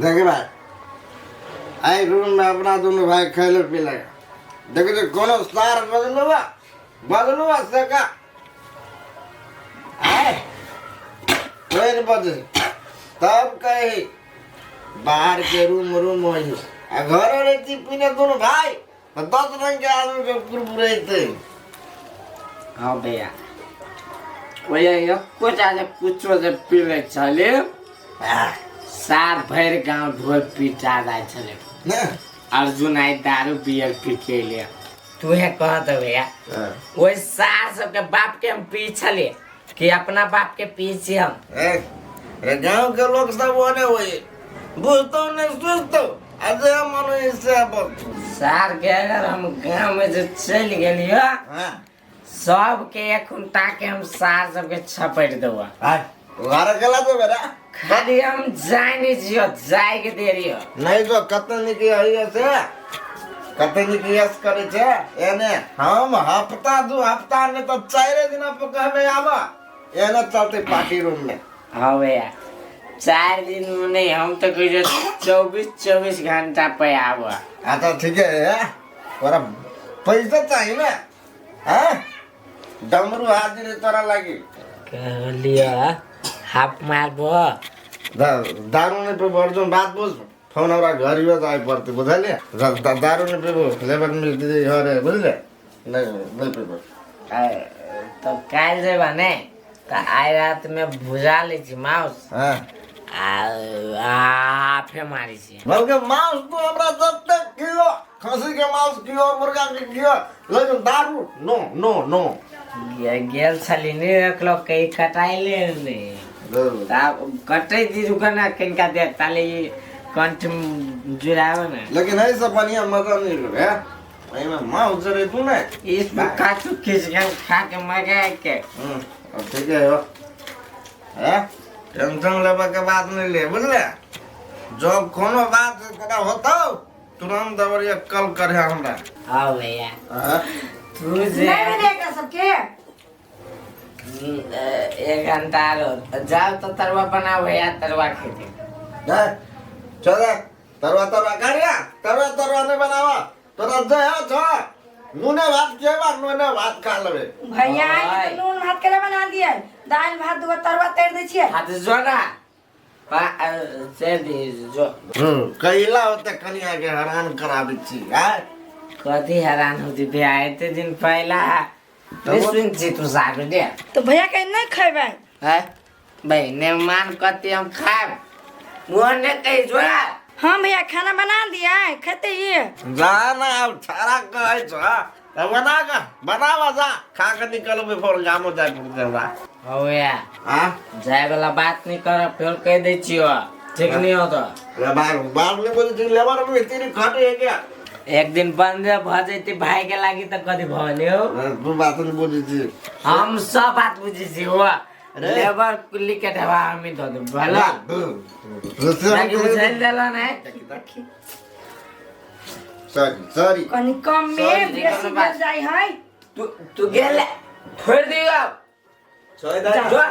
देखे भाई आई रूम में अपना दोनों भाई खेले पी लगा देखे तो कोनो स्टार बदलुआ सका आए कोई नहीं बदल तब कही बाहर के रूम हो घर रहती पीने दोनों भाई 10 रंग के आदमी के पूरे हाँ भैया भैया कुछ आज कुछ से पीले चले सार भर गांव ढोल पीटा रहा चले अर्जुन आई दारू बियर पी के लिए तू है कहत भैया वही सार सबके बाप के हम पी चले कि अपना बाप के पीछे हम गांव के लोग सब होने हुए बुझतो नहीं सोचतो अरे मनो इससे सार के अगर हम गांव में जो चल गए सब के एक खुंटा के हम सार सबके छपट देबो वारा गला तो बेटा खाली हम जाए नहीं जियो जाए के दे रही हो नहीं तो कतन की है से कतन की यस करे छे एने हम हफ्ता ने तो 4 दिन पे कहबे आबा एने चलते पार्टी रूम में हाँ भैया 4 दिन में नहीं हम तो कह 24 घंटा पे आबा अच्छा ठीक है और पैसा चाहिए ना हैं डमरू हाजिर तोरा लगी कह लिया हाफ मारबो दारू ने पे बर्जन बात बोल फोन हमरा घर ही जाए पड़ते बुझले दारू ने पे लेबर मिलती है अरे बुझले नहीं पे तो काल जे बने तो आई रात में भुजा ले छी माउस हां फे मारी छी बल्कि माउस तो हमरा जब तक कियो खसी के माउस कियो मुर्गा के कियो लेकिन दारू नो गेल छली ने रखलो कई कटाई ले ताब कटै दी रुकना किनका दे ताले कंठ जुराव ना लेकिन ऐसा बढ़िया मजा नहीं लगे भाई मैं माउस जरे तू ना इस काचू खिचगन खा के मगा के ठीक है हो टेंशन लेबा के बात नहीं ले बुझले जो कोनो बात तोरा होतो तुरंत दबरिया कल करे हमरा हां भैया तू जे नहीं देगा सबके 1 घंटा जाओ तो तरवा बनाओ भैया तरवा खेती चल तरवा गाड़िया तरवा नहीं बनावा तोरा दे छ नूने भात के बाद नूने भात खा लेबे भैया तो नून भात केला बना दिए दाल भात दुगो तरवा तेर दे छिए हाथ जोना से दी जो कहिला होते कनिया के हैरान कराबी छी कथी हैरान होती बे आते दिन पहला सुन छी तू साबे दे तो भैया के नहीं खेबे है भाई ने मान कते हम खाब वो ने कही जोड़ा हां भैया खाना बना दिया है खेते ही जाना अब छारा कहे छ बनावा जा खा के निकलबे फोर गामो जाय पड़ते हमरा हो या हां जाय वाला बात नहीं कर फिर कह दे छियो ठीक नहीं हो तो ले बार ने बोले लेबर में तेरी खटे है क्या एक दिन बंद भ जैती भाई के लागी त कथि भले हो तू बात नहीं बोली छी हम सब बात बुझी छी हो लेबर कुली के ढवा हम दो दे भला ताकि बुझल देला नहीं सॉरी कनी कम में बेसी बढ़ जाई है तू गेले छोड़ दियो छोड़ दे जो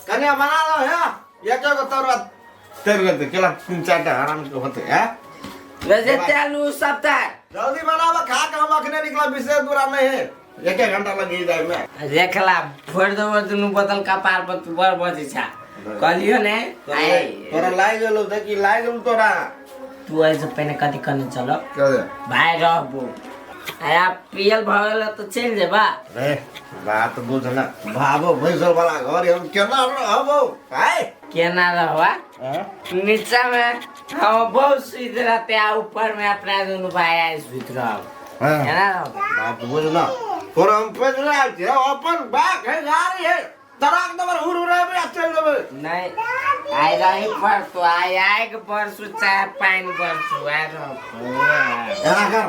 कन्या बना दो है एक को तरवा तेरे दे केला 3-4 टा आराम के होते हैं वैसे चालू सब था जल्दी बनावा खा के हम अखने निकला विशेष दूरा में है 1 घंटा लगी जाए में देखला फोड़ दो दुनु बोतल का पार पर तू बर बजी छा कहलियो ने आई तोरा लाई गेलो देखि लाई गेलो तोरा तू ऐसे पहले कथि करने चलो क्या दे भाई रहबो आया पीएल भगल तो चल जेबा रे बात बुझ ना भाबो भैंसर वाला घर हम केना रहबो भाई केना रहवा नीचा में हम बहुत सीधे रहते आ ऊपर में अपना दोनों भाई आए सुत रहो केना रहबो बात बुझ ना और हम पैदल आते अपन बाग है गाड़ी है तराक नंबर हुरु रे में चल देबे नहीं आई रही पर तो आई के परसु चाय पानी परसु आ रहो एना कर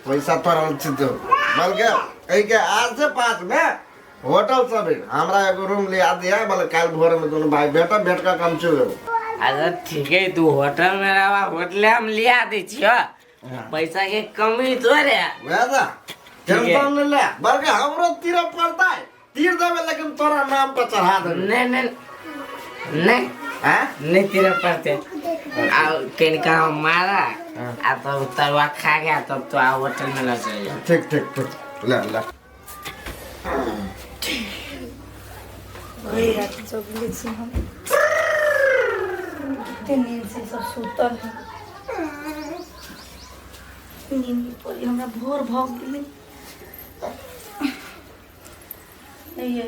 पैसा तोरा छितो बल्कि कहीं के आज से 5 में होटल सब हमरा एगो रूम लिया दिया बोले काल भोर में दोनों भाई बेटा भेट का काम चल अच्छा ठीक है तू होटल में रहा होटल हम लिया दे छियो पैसा के कमी तो रे वैसा टेंशन ले बल्कि हमरो तीर पड़ता है तीर देवे लेकिन तोरा नाम पर चढ़ा दे नहीं हाँ नहीं तेरे पड़ते आ कहीं मारा आ तो तरुआ खा गया तब तो आ होटल में लग जाएगा। ठीक ठीक ठीक ला ला वही रात चौगले छी हम ते नींद से सब सुतल है नींद पर हमरा भोर भग गेलै ये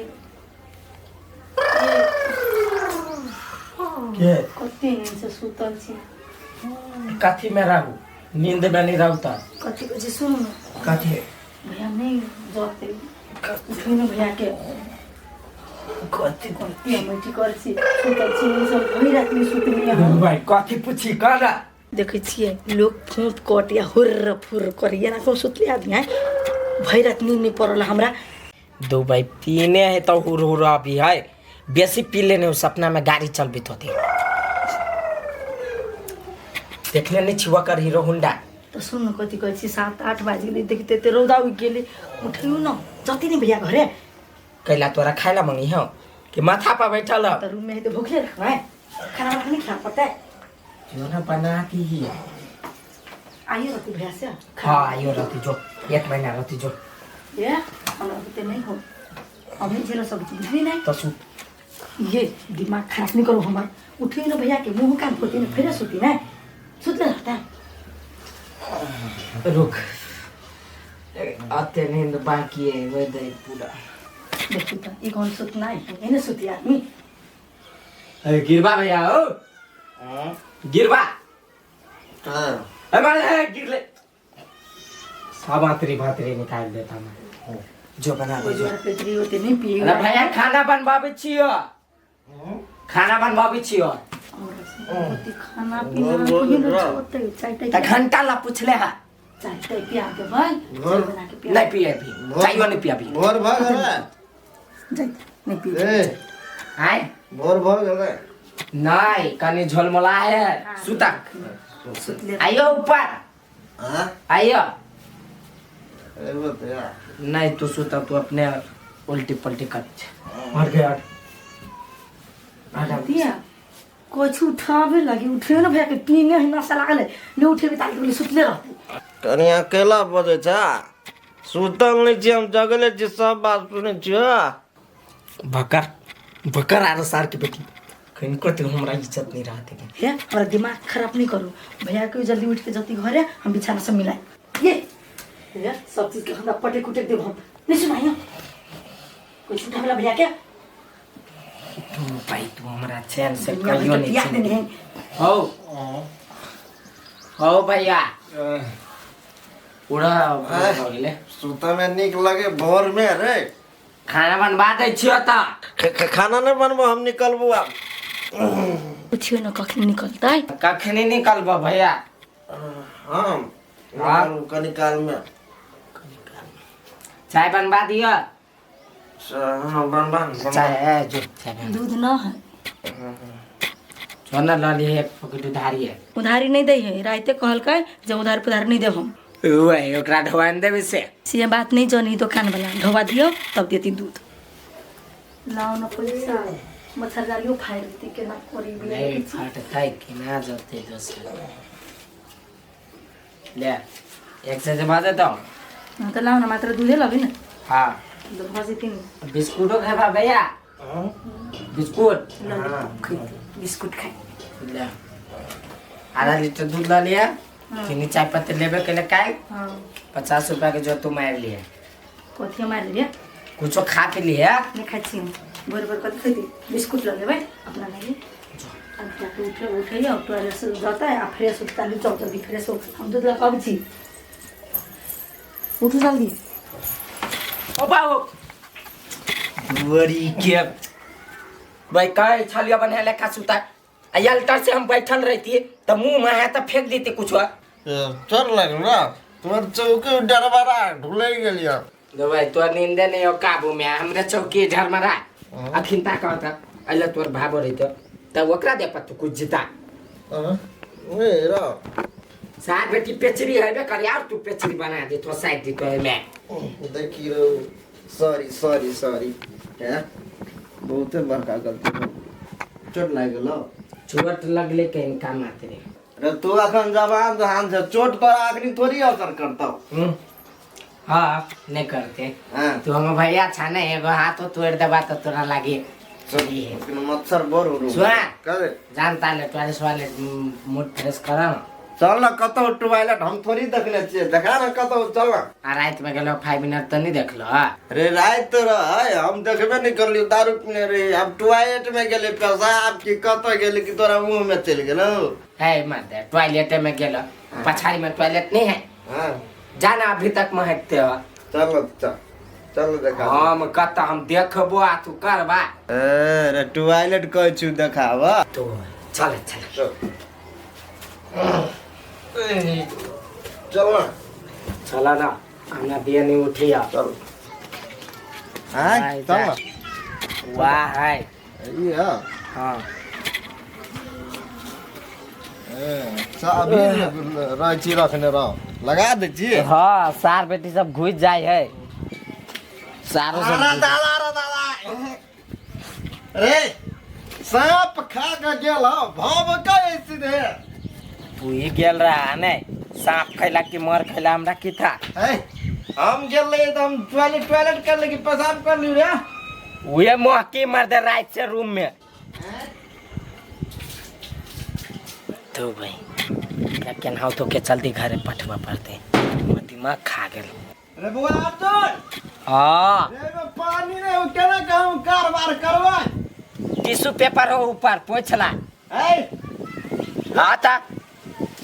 के कते नींद से सुतल छी कथी में रहू नींद में नहीं रहता कते बजे सुनो ना कथी भैया नहीं जोते उठे ना भैया के कथी कते मटी कर छी सुतल छी सब भई रात में सुतली हम भाई कथी पूछी करा देखै छियै लोग फूंक कट या हुर फुर करिए ना को सुतले आदमी है भई रात नींद नहीं पड़ल हमरा दो भाई पीने है तो हुर हुर अभी है बेसी पी लेने सपना में गाड़ी चल भी होती देख लेने छुआ कर हीरो होंडा तो सुन कति कहै छी 7-8 बजे गेली देखते ते रौदा उगि गेली उठियो न जति नहीं भैया घरे कैला तोरा खाइला मंगी हो कि माथा पर बैठल हो तो रूम में है तो भूखे रखना है खाना वाना नहीं खा पड़ता है जो ना बनाती ही आइए रहती भैया से हाँ आइयो रहती जो 1 महीना रहती जो ये हमरा बुते नहीं हो अभी जेला सब चीज भी नहीं तो सु ये दिमाग खराब नहीं करो हमार उठियो न भैया के मुंह कान फोती न फिर सुती ना सुतले रहता है रुक आते नींद बाकी है वो दे पूरा देखो तो ये कौन सुतना है इन्हें सुती आदमी अरे गिरबा भैया हो गिरबा हाँ हमारे है गिरले सब भातरी निकाल देता मैं जो बना कोई दे जोरा पेटरी होते नहीं पिए अरे भैया खाना बनवाबे छियो खाना बनवाबे छियो खाना पीना कोई न छोड़ते चाय त घंटा ला पूछले हा चाय पिया के भाई चाय बना के पिया नहीं पिए भी चाहिए नहीं पिया भी भोर भाग रे जाई नहीं पिए ए आए भोर भाग रे नहीं कनी झोलमोला है सुता सुतले आइयो ऊपर हाँ आइयो अरे बता नहीं तू सुता तू अपने उल्टी पलटी कर मर गया आजा दिया कुछ उठावे लगी उठे ना भैया के पीने है नशा लागल है ले उठे भी ताकि सुतले रहती कनी अकेला बजे छा सुतल नहीं छी हम जगले छी सब बात सुने छियो भकर भकर आर सार के बेटी कहीं को तो हमरा इज्जत नहीं रहते है हमारा दिमाग खराब नहीं करो भैया को जल्दी उठ के जल्दी घरे हम बिछाना सब मिलाए ये सब चीज के हमरा पटे कुटे देब हम नहीं सुनाइयो कोई उठा वाला भैया के तू भाई तू हमरा चैन से दुनिया कहियो में नहीं याद छे। नहीं हो भैया पूरा हो गेले सुता में निक लगे भोर में रे खाना बनवा दे छियो त खाना नहीं बनबो हम निकलबो अब पूछियो ना कखनी निकलता है कखनी निकलबो भैया हम कनी काल में चाय बनवा दियो हाँ बन चाय जो चाय बन दूध ना है सोना लाली है पकड़ उधारी है उधारी नहीं दे है राइते कहल के जब उधार पुधार नहीं देब हम ओए ओकरा ढवान देबे से से बात नहीं जानी दुकान वाला ढोवा दियो तब देती दूध लाओ ना पैसा मच्छरदारियों फाड़ देती के ना कोरी भी नहीं फटता है कि ना जाते दोस्त ले एक से जमा देता हूँ ना तो लाओ ना मात्र दूधे लगे ना हाँ तो भाजी तीन बिस्कुटो खाबा भैया बिस्कुट बिस्कुट खाए ले आधा लीटर दूध ला लिया चीनी चाय पत्ती लेबे के लिए काय हाँ 50 रुपया के जो तू मार लिए कथी मार लिया कुछो खा के लिए नहीं खाई छी बोर बोर कथी खाई बिस्कुट लगे भाई अपना नहीं अब जाके उठे और टॉयलेट से जाता है आप फ्रेश होता है चौक जल्दी फ्रेश हो हम दूध ला कब छी उठो जल्दी ओ बाबू वरी के भाई काय छलिया बने लेखा सुता अयल्टर से हम बैठल रहती तो मुंह में है तो फेंक देते कुछ चल लग ना तुम्हारे चौकी डरबरा ढुले गेलिया दो भाई तो नींद नहीं हो काबू में हमरे चौकी झरमरा अखिन ता कहता अल्लाह तोर भाबो रही तो तब ओकरा दे पत्तू कुछ जिता ओए रा साथ बेटी पेचरी है बे कर यार तू पेचरी बना दे तो साइड दी तो मैं देखी रो सॉरी है बहुत बड़का गलती चोट लाग गेलो चोट लगले कहीं का मात्र अरे तू अखन जवान जहान से चोट पर आखिरी थोड़ी असर करता हो। हाँ नहीं करते हाँ तू हम भैया छा नहीं एगो हाथों तोड़ देबा तो तोरा लागे चोरी है लेकिन मच्छर बर हो सुना करे जानता ले टॉयलेट वाले मूड फ्रेश करा चल ना कतो टॉयलेट हम थोड़ी देखले छिए देखा ना कतो चल ना आ रात में गेलो 5 मिनट तो नहीं देखलो अरे रात तो रह हम देखबे नहीं करलियो दारू पीने रे अब टॉयलेट में गेले पेशाब की कतो गेले कि तोरा मुंह में चल गेलो है मत टॉयलेट में गेलो पछाड़ी में टॉयलेट नहीं है हां जाना अभी तक महकते हो चल चल देखा हम कत हम देखबो आ तू करबा अरे टॉयलेट कह छु देखावा तो चल चल चल ना चला ना हमरा दिया नहीं उठिया चल हां चल ना वाह है ये हां अभी रांची रखने रहो लगा दे जी हाँ सार बेटी सब घुस जाए है सारो सब दादा अरे सांप खा के गेल भाव का सीधे पुई गेल रहा नहीं सांप खैला कि मर खैला हमरा की था हम गेल रहे तो हम टॉयलेट कर ले कि पेशाब कर ली रे उहे मोहकी मर दे रात से रूम में तो भाई लेकिन हम तो के जल्दी घरे पठवा पड़ते दिमाग खा गेल अरे बुआ अब्दुल हां रे पानी ने केना कहूं कारबार करवा टिश्यू पेपर हो ऊपर पोंछला ए हां ता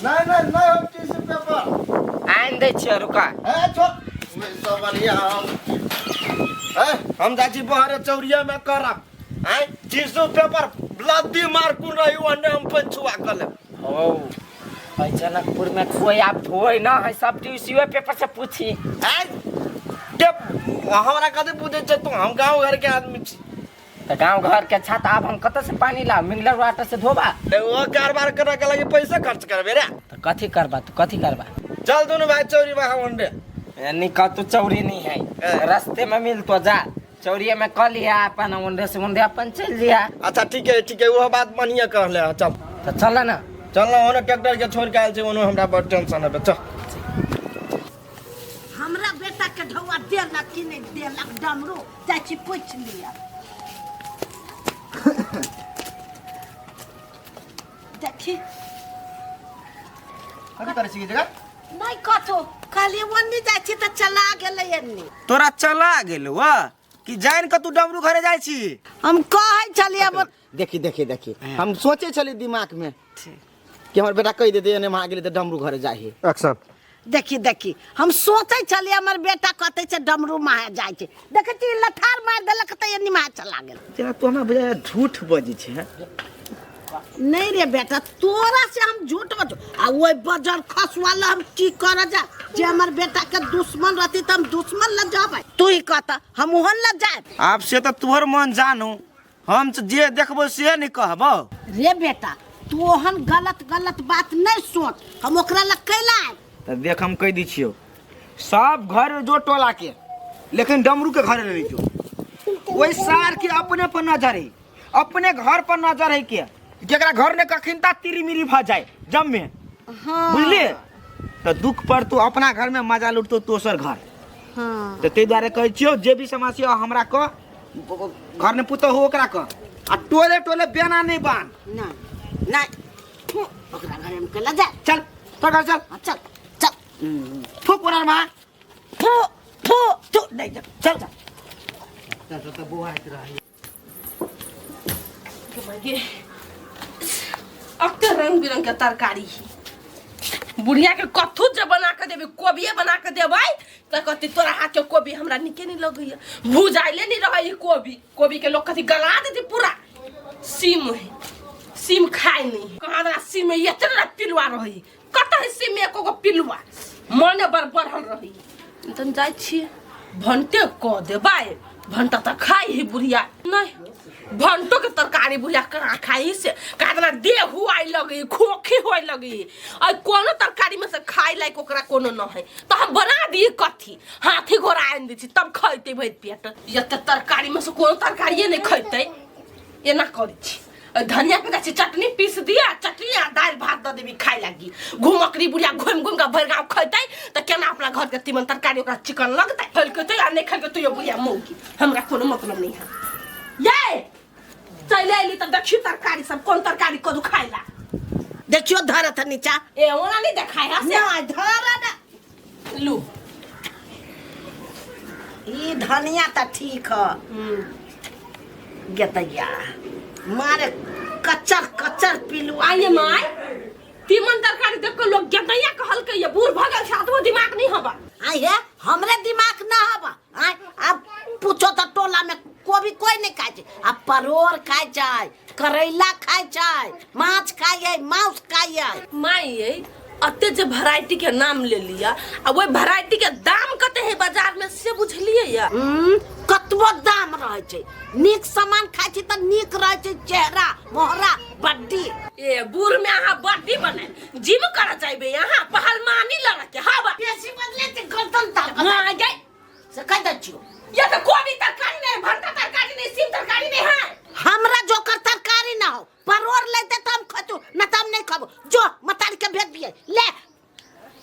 नहीं हम टिश्यू पेपर आइन दे छियो रुका ए छोड़ सब बढ़िया हम जाची बहरे चौरिया में करब आई टिश्यू पेपर लद्दी मार कुन रही ओने हम पंचुआ कर ले ओ भाई जनकपुर में कोई आप धोई ना है सब टिश्यू पेपर से पूछी आई टेप हमरा कदे पूछे छ तू हम गांव घर के आदमी छी तो गांव घर के छत अब हम कत से पानी ला मिनरल वाटर से धोबा वो कारबार करे के लगे पैसा खर्च करबे रे तो कथी करबा तू कथी करबा चल दोनों भाई चौरी बहा वनडे यानी का तू चौरी नहीं है रास्ते में मिल तो जा चौरिया में कल लिया अपन वनडे से वनडे अपन चल जिया अच्छा ठीक है वो बात मानिए कहले चल तो चल ना ओने ट्रैक्टर के छोड़ के आइल छै ओने हमरा बड़ टेंशन है चल हमरा बेटा के ढौआ देलक कि नहीं देलक डमरू चाची पूछ लिया देखी कथी करे छी की जगह नहीं कथो खाली वन्नी जाइ छी त चला गेलै एन्नी तोरा चला गेलो वा कि जान के तू डमरू घरे जाइ छी हम कहै छलिए अब देखी हम सोचे छली दिमाग में कि हमर बेटा कह देते एने वहां गेले त डमरू घरे जाही एक्शन देखी हम सोचे छलिए हमर बेटा कहते छै डमरू माहे जाइ छै देखै छी लठार मार देलक त एन्नी माहे चला गेल तेरा तो हमरा बजा झूठ बजी छै नहीं रे बेटा तोरा से हम झूठ बजो आ ओइ बजर खस वाला हम की कर जा जे हमर बेटा के दुश्मन रहती त हम दुश्मन ल जाबै तू ही कहता हम ओहन ल जाए आप से तो तोहर मन जानू हम जे देखबो से नहीं कहबो रे बेटा तू ओहन गलत बात नहीं सोच हम ओकरा ल कैला त देख हम कह दी छियो सब घर जो टोला के लेकिन डमरू के घर नहीं जो ओइ सार के अपने पर नजर है अपने घर पर नजर है के जेकरा घर ने कखिनता तिरमिरी भ जाए जम में हां बुझले तो दुख पर तू अपना घर में मजा लुटतो दोसर घर हां तो ते द्वारे कहै छियो जे भी समस्या हमरा को घर ने पुतो हो ओकरा को आ टोले बेना नहीं बान नहीं ओकरा घर में कला जा चल तो घर चल फुक ओरा मा फू नहीं जा चल तो बुआ रही के अब तो रंग बिरंग के तरकारी बुढ़िया के कथू जब बना के देबे कोबिये बना के देबै त कथी तोरा हाथ के कोबी हमरा निके नहीं लगैया भुजाइले नहीं रहै कोबी के लोग कथी गला देती पूरा सीम है सीम खाए नहीं कहां ना सीम में इतना पिलुआ रही कत है सीम में एको पिलुआ मने बरबर हम रही तन जाय छी भंटे क देबै भंटा त खाई ही बुढ़िया नहीं भंटो के तरकारी बुझा करा खाई से कादना देह हुआई लगी खोखी होय लगी आ कोनो तरकारी में से खाई लायक ओकरा कोनो न है तो हम बना दिए कथी हाथी घोड़ा आन दी तब खैते भैत पेट ये तरकारी में से कोनो तरकारी नहीं खैते एना करी छी धनिया के जाचे चटनी पीस दिया, चटनी आ दाल भात द देबी खाए लागी। घुमकरी बुढ़िया घुम घुम के भर गांव खैतै त केना अपना घर के तीमन तरकारी ओकरा चिकन लगतै। फलकतै आ नहीं खलके तो बुढ़िया मौगी, हमरा कोनो मतलब नहीं है। ये चले आइली त देखी तरकारी सब कोन तरकारी कदू खाइला। देखियो धरत नीचा ए ओना नहीं देखाय है से ना धरा ना लू। ई धनिया त ठीक है गेतैया मारे कच्चर कच्चर पिलू आइए माय तीमन तरकारी देख के लोग गेतैया कहल के ये बूढ़ भगल छा तो दिमाग नहीं हबा। आइए हमरे दिमाग ना हबा। अब पूछो तो टोला में कोई नहीं खाए छै। अब परोर खाए छै, करैला खाए छै, माछ खाए, मांस खाए। माय अते जे वैरायटी के नाम ले लिया आ वो वैरायटी के दाम कते है बाजार में से बुझलिए या? कतबो दाम रहे छै, नीक सामान खाए छै त नीक रहे छै चेहरा मोहरा बड्डी। ए बूढ़ में आहा बॉडी बने जिम कर जाइबे यहाँ पहलवानी लड़ा के हवा पेशी बदले छै गर्दन तक हां गई से कह द छियो। ये तो कोबी तरकारी नहीं, भंटा तरकारी नहीं, सिम तरकारी नहीं है। हमरा जोकर तरकारी ना हो, परोर लेते त हम खतु न त हम नहीं खाबो। जो मतारी के भेज दिए ले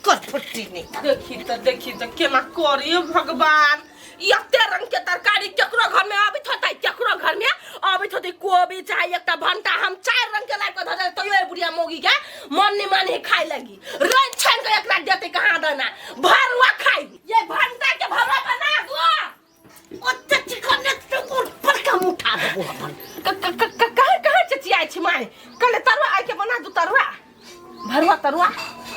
फुट्टी नहीं। देखी तो केना करिए भगवान। इते रंग के तरकारी केकरो घर में आबित होतै, केकरो घर में आबित होतै। कोबी चाहे एकटा भंटा हम 4 रंग के लाइक धर तो ये बुढ़िया मोगी के मन नहीं माने खाए लगी। रंग छन के एकरा देते कहां दाना भरवा खाई। ये भंटा के भरवा बना गो ओते चिकन ने टुकुर पर का मुठा देबो अपन। कहां चचिया छी माय कल तरवा आके के बना दू तरवा भरवा तरवा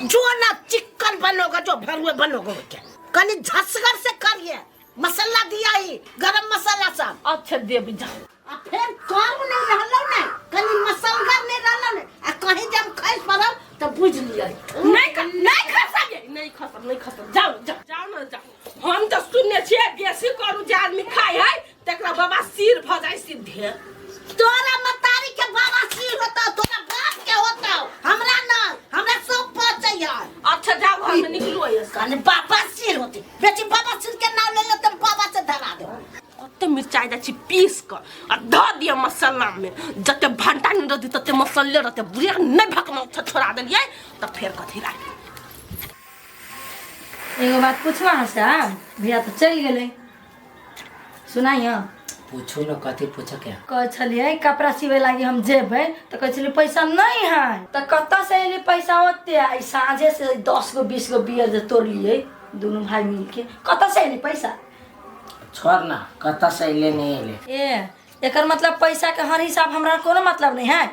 जो ना चिकन बनोगा जो भरुए बनोगा क्या कनी झसगर से करिए। मसाला दिया ही गरम मसाला सब। अच्छा देबी जा आ फिर काम नहीं रहलो ने कनी मसलगर नहीं रहलो ने आ कहीं जब खाइ परब त बुझ लिया नहीं खसम जाओ ना जाओ। हम तो सुनने छिए बेसी करू जे आदमी खाए है तकरा बाबा सिर भ जाय सीधे। तोरा मतारी के बाबा सिर होता, तोरा बाप के होता, हमरा ना, हमरा सब पहुंचैया। अच्छा जाओ घर में निकलो ये कनी बाबा सिर होती, बेटी बाबा सिर के नाम ले ले त बाबा से धरा दे। ओते मिर्चाई दै छी पीस के आ ध दिया मसाला में। जते भंटा न रदी तते मसाले रहते बुढ़िया नहीं भकना छोड़ा देलिए त फिर कथि लागे। एगो बात पूछवा साहब, भैया तो चल गए सुनाइए। पूछू न कथी पूछ के कह छलिए कपड़ा सिवे लागी हम जेबे तो कह छलिए पैसा नहीं है तो कत से एली पैसा होते आई साँझे से 10 गो 20 गो बियर जे तोड़ लिए दोनों भाई मिल के कत से एली पैसा। छोड़ ना कत से ले नहीं ले ए एकर मतलब पैसा के हर हिसाब हमरा कोनो मतलब नहीं है।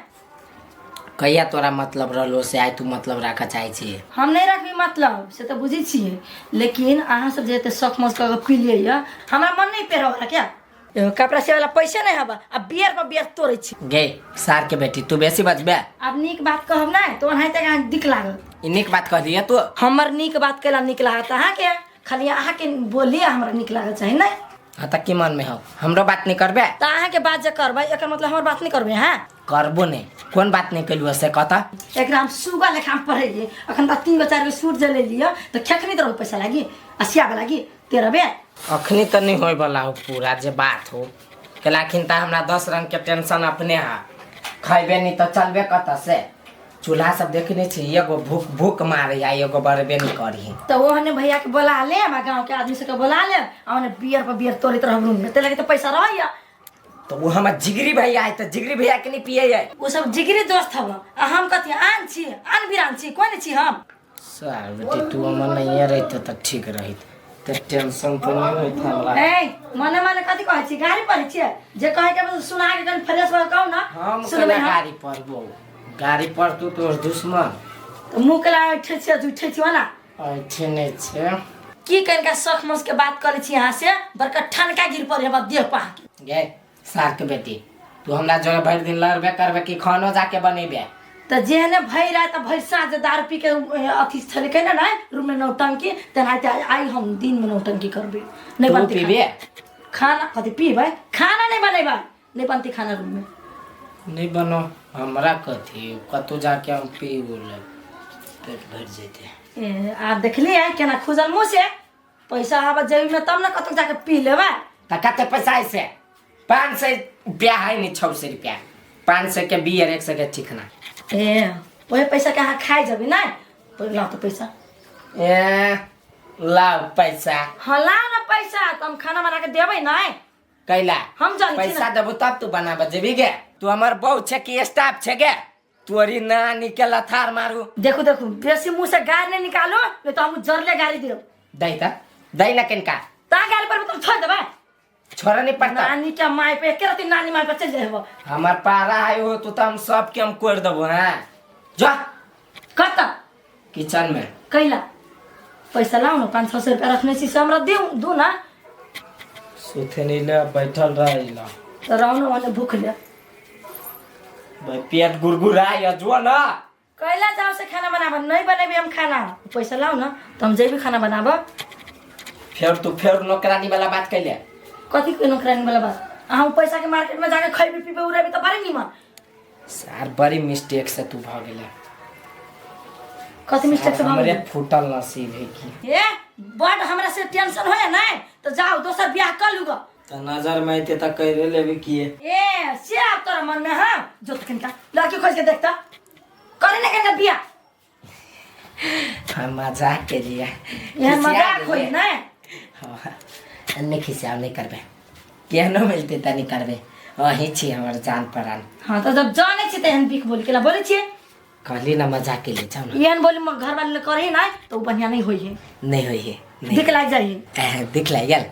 कहिया तोरा मतलब रहलो से आइ तू मतलब राखा चाहे छी। हम नहीं रखबी मतलब से तो बुझी छिए, लेकिन अहाँ सब जे शौक मौज कर पी लिए हमरा मन नहीं पेर वाला क्या कपड़ा से वाला पैसे नहीं हवा अब बियर पर बियर तोड़े छी। गे सार के बेटी तू बेसी बजबे। अब नीक बात कहब ना तो वहाँ तक दिख लागल। नीक बात कह दिया तू। हमर नीक बात केला निक लागत अहाँ के खाली अहाँ के बोलिए हमरा निक लागत चाहिए नहीं। हाँ त की मन में हो हमरो बात नहीं करबे तो अहाँ के बात जे करबे एकर मतलब हमर बात नहीं करबे। हाँ करबो नहीं कौन बात नहीं कलु से कता एकरा हम सुगा लेखा पढ़े अखन त 3 गो 4 गो सूट जे ले लियो तो खेखनी तो पैसा लागी असिया लागी 13 बे अखनी तो नहीं होय वाला हो पूरा जे बात हो कलाखिन त हमरा 10 रंग के टेंशन अपने हा खाइबे नहीं तो चलबे कता से। चूल्हा सब देखने छी एगो भूख भूख मारे या एगो बरबे नहीं करी तो वो हने भैया के बोला ले हम गांव के आदमी से के बोला ले और बियर पर बियर तोड़ित रह रूम में ते लगे तो पैसा रहया। तो वो हमर जिगरी भैया है तो जिगरी भैया के नहीं पिए है वो सब जिगरी दोस्त हवा आ हम कथि आन छी आन बिरान छी कोन छी हम। सर बेटी तू हमर नहीं रहत त ठीक रहित ते टेंशन तो नहीं होइत हमरा। ए मने मने कथि कहै छी गाड़ी पर छी जे कहै के सुना के कन फ्रेश हो कहू ना हम सुनबे गाड़ी पर बो गाड़ी पर तू तोर दुश्मन तो मुंह केला उठे छी उठे छी ना ऐठे नहीं छे की कन का शौक मौज के बात करे छी यहां से बड़का ठनका गिर पड़े बा देह पा गे सार के बेटी तू हमरा जगह भर दिन लड़बे करबे कि खानो जाके बनेबे तो जेहने भई रहा तो भई साँझ दारू पी के अथी छले के ना रूम में नौटंकी तेनाते आई हम दिन में नौटंकी करबे नहीं बनती पीबे खाना कथी पीबे खाना नहीं बनेबा नहीं बनती खाना रूम में नहीं बनो हमरा कथी कतु जाके हम पी बोले पेट भर जेते। ए आप देखली है केना खुजल मुंह से पैसा आवा जेब में तब ना कतु जाके पी लेबा त कते पैसा है से 500 रुपया है नहीं 600 रुपया 500 के बियर 100 के चिकना। ए ओहे पैसा के अहाँ खाइ जबी नै लाओ तो पैसा। ए लाओ पैसा। हाँ लाओ ना पैसा तो हम खाना बना के देबै नै कैला हम जानी पैसा देबो तब तू बनाबे जेबी गे। तू हमर बहु छे कि स्टाफ छे गे। तोरी ना निकल थार मारू। देखो देखो बेसी मुंह से गार नहीं निकालो नहीं तो हम जरले गाड़ी दियो। दई ना किनका ता गाड़ी पर तुम छोड़ देबे छोरा नहीं पड़ता। नानी के माय पे के रति नानी माय पे चल जाबो। हमर पारा है हो तो हम सब के हम कोर देबो। हां जा कत किचन में कैला पैसा लाओ ना 500 रुपया रखने छी से हमरा दू ना। सुथे नहीं ले बैठल रहिला तो रहो ना वाले भूख ले भाई पेट गुरगुरा या जो ना। कैला जाओ से खाना बनाबो नहीं बनेबी हम खाना पैसा लाओ ना तो हम जेबी खाना बनाबो। फिर नौकरानी वाला बात कैले कथी के नौकरानी वाला बात हम पैसा के मार्केट में जाके खइबी पीबे उड़ेबी तो बड़ी निमन। सार बड़ी मिस्टेक से तू भाग गेला। कथी मिस्टेक से हमरे भाग फूटल नसीब है की ए बड हमरा से टेंशन होय ना तो जाओ दोसर ब्याह कर लूगा। त नजर में ते त कह लेबे किए ए से आप तोरा मन में हां जो तो किनका लड़की खोज के देखता करे ना केना बियाह। हम मजाक के लिए ये मजाक होई ना। नहीं खिसिया नहीं करबे केहनो मिलते त नहीं करबे वही छी हमर जान प्राण। हां तो जब जाने छी त हम बिक बोल के ला बोले छी कहली ना मजाक के लिए जाओ ना। एहन बोली म घर वाले करे ना तो बढ़िया नहीं होई है नहीं होई है दिख लाग जाई दिख ला यार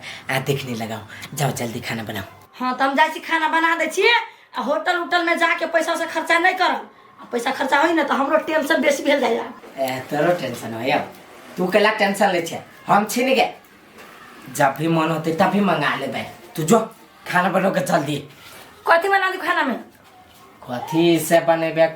दिखने लगाओ जाओ जल्दी खाना बनाओ। हां तो हम जाई छी खाना बना दे छी आ होटल उटल में जाके पैसा से खर्चा नहीं करब। पैसा खर्चा होई ना तो हमरो टेंशन बेसी भेल जाया। तोरो टेंशन हो यार तू केला टेंशन ले छे हम छिन गे जब भी मन होते तभी मंगा लेबे। तू जो खाना बनाओ के जल्दी। कथी बना दी खाना में कथी से बनेबे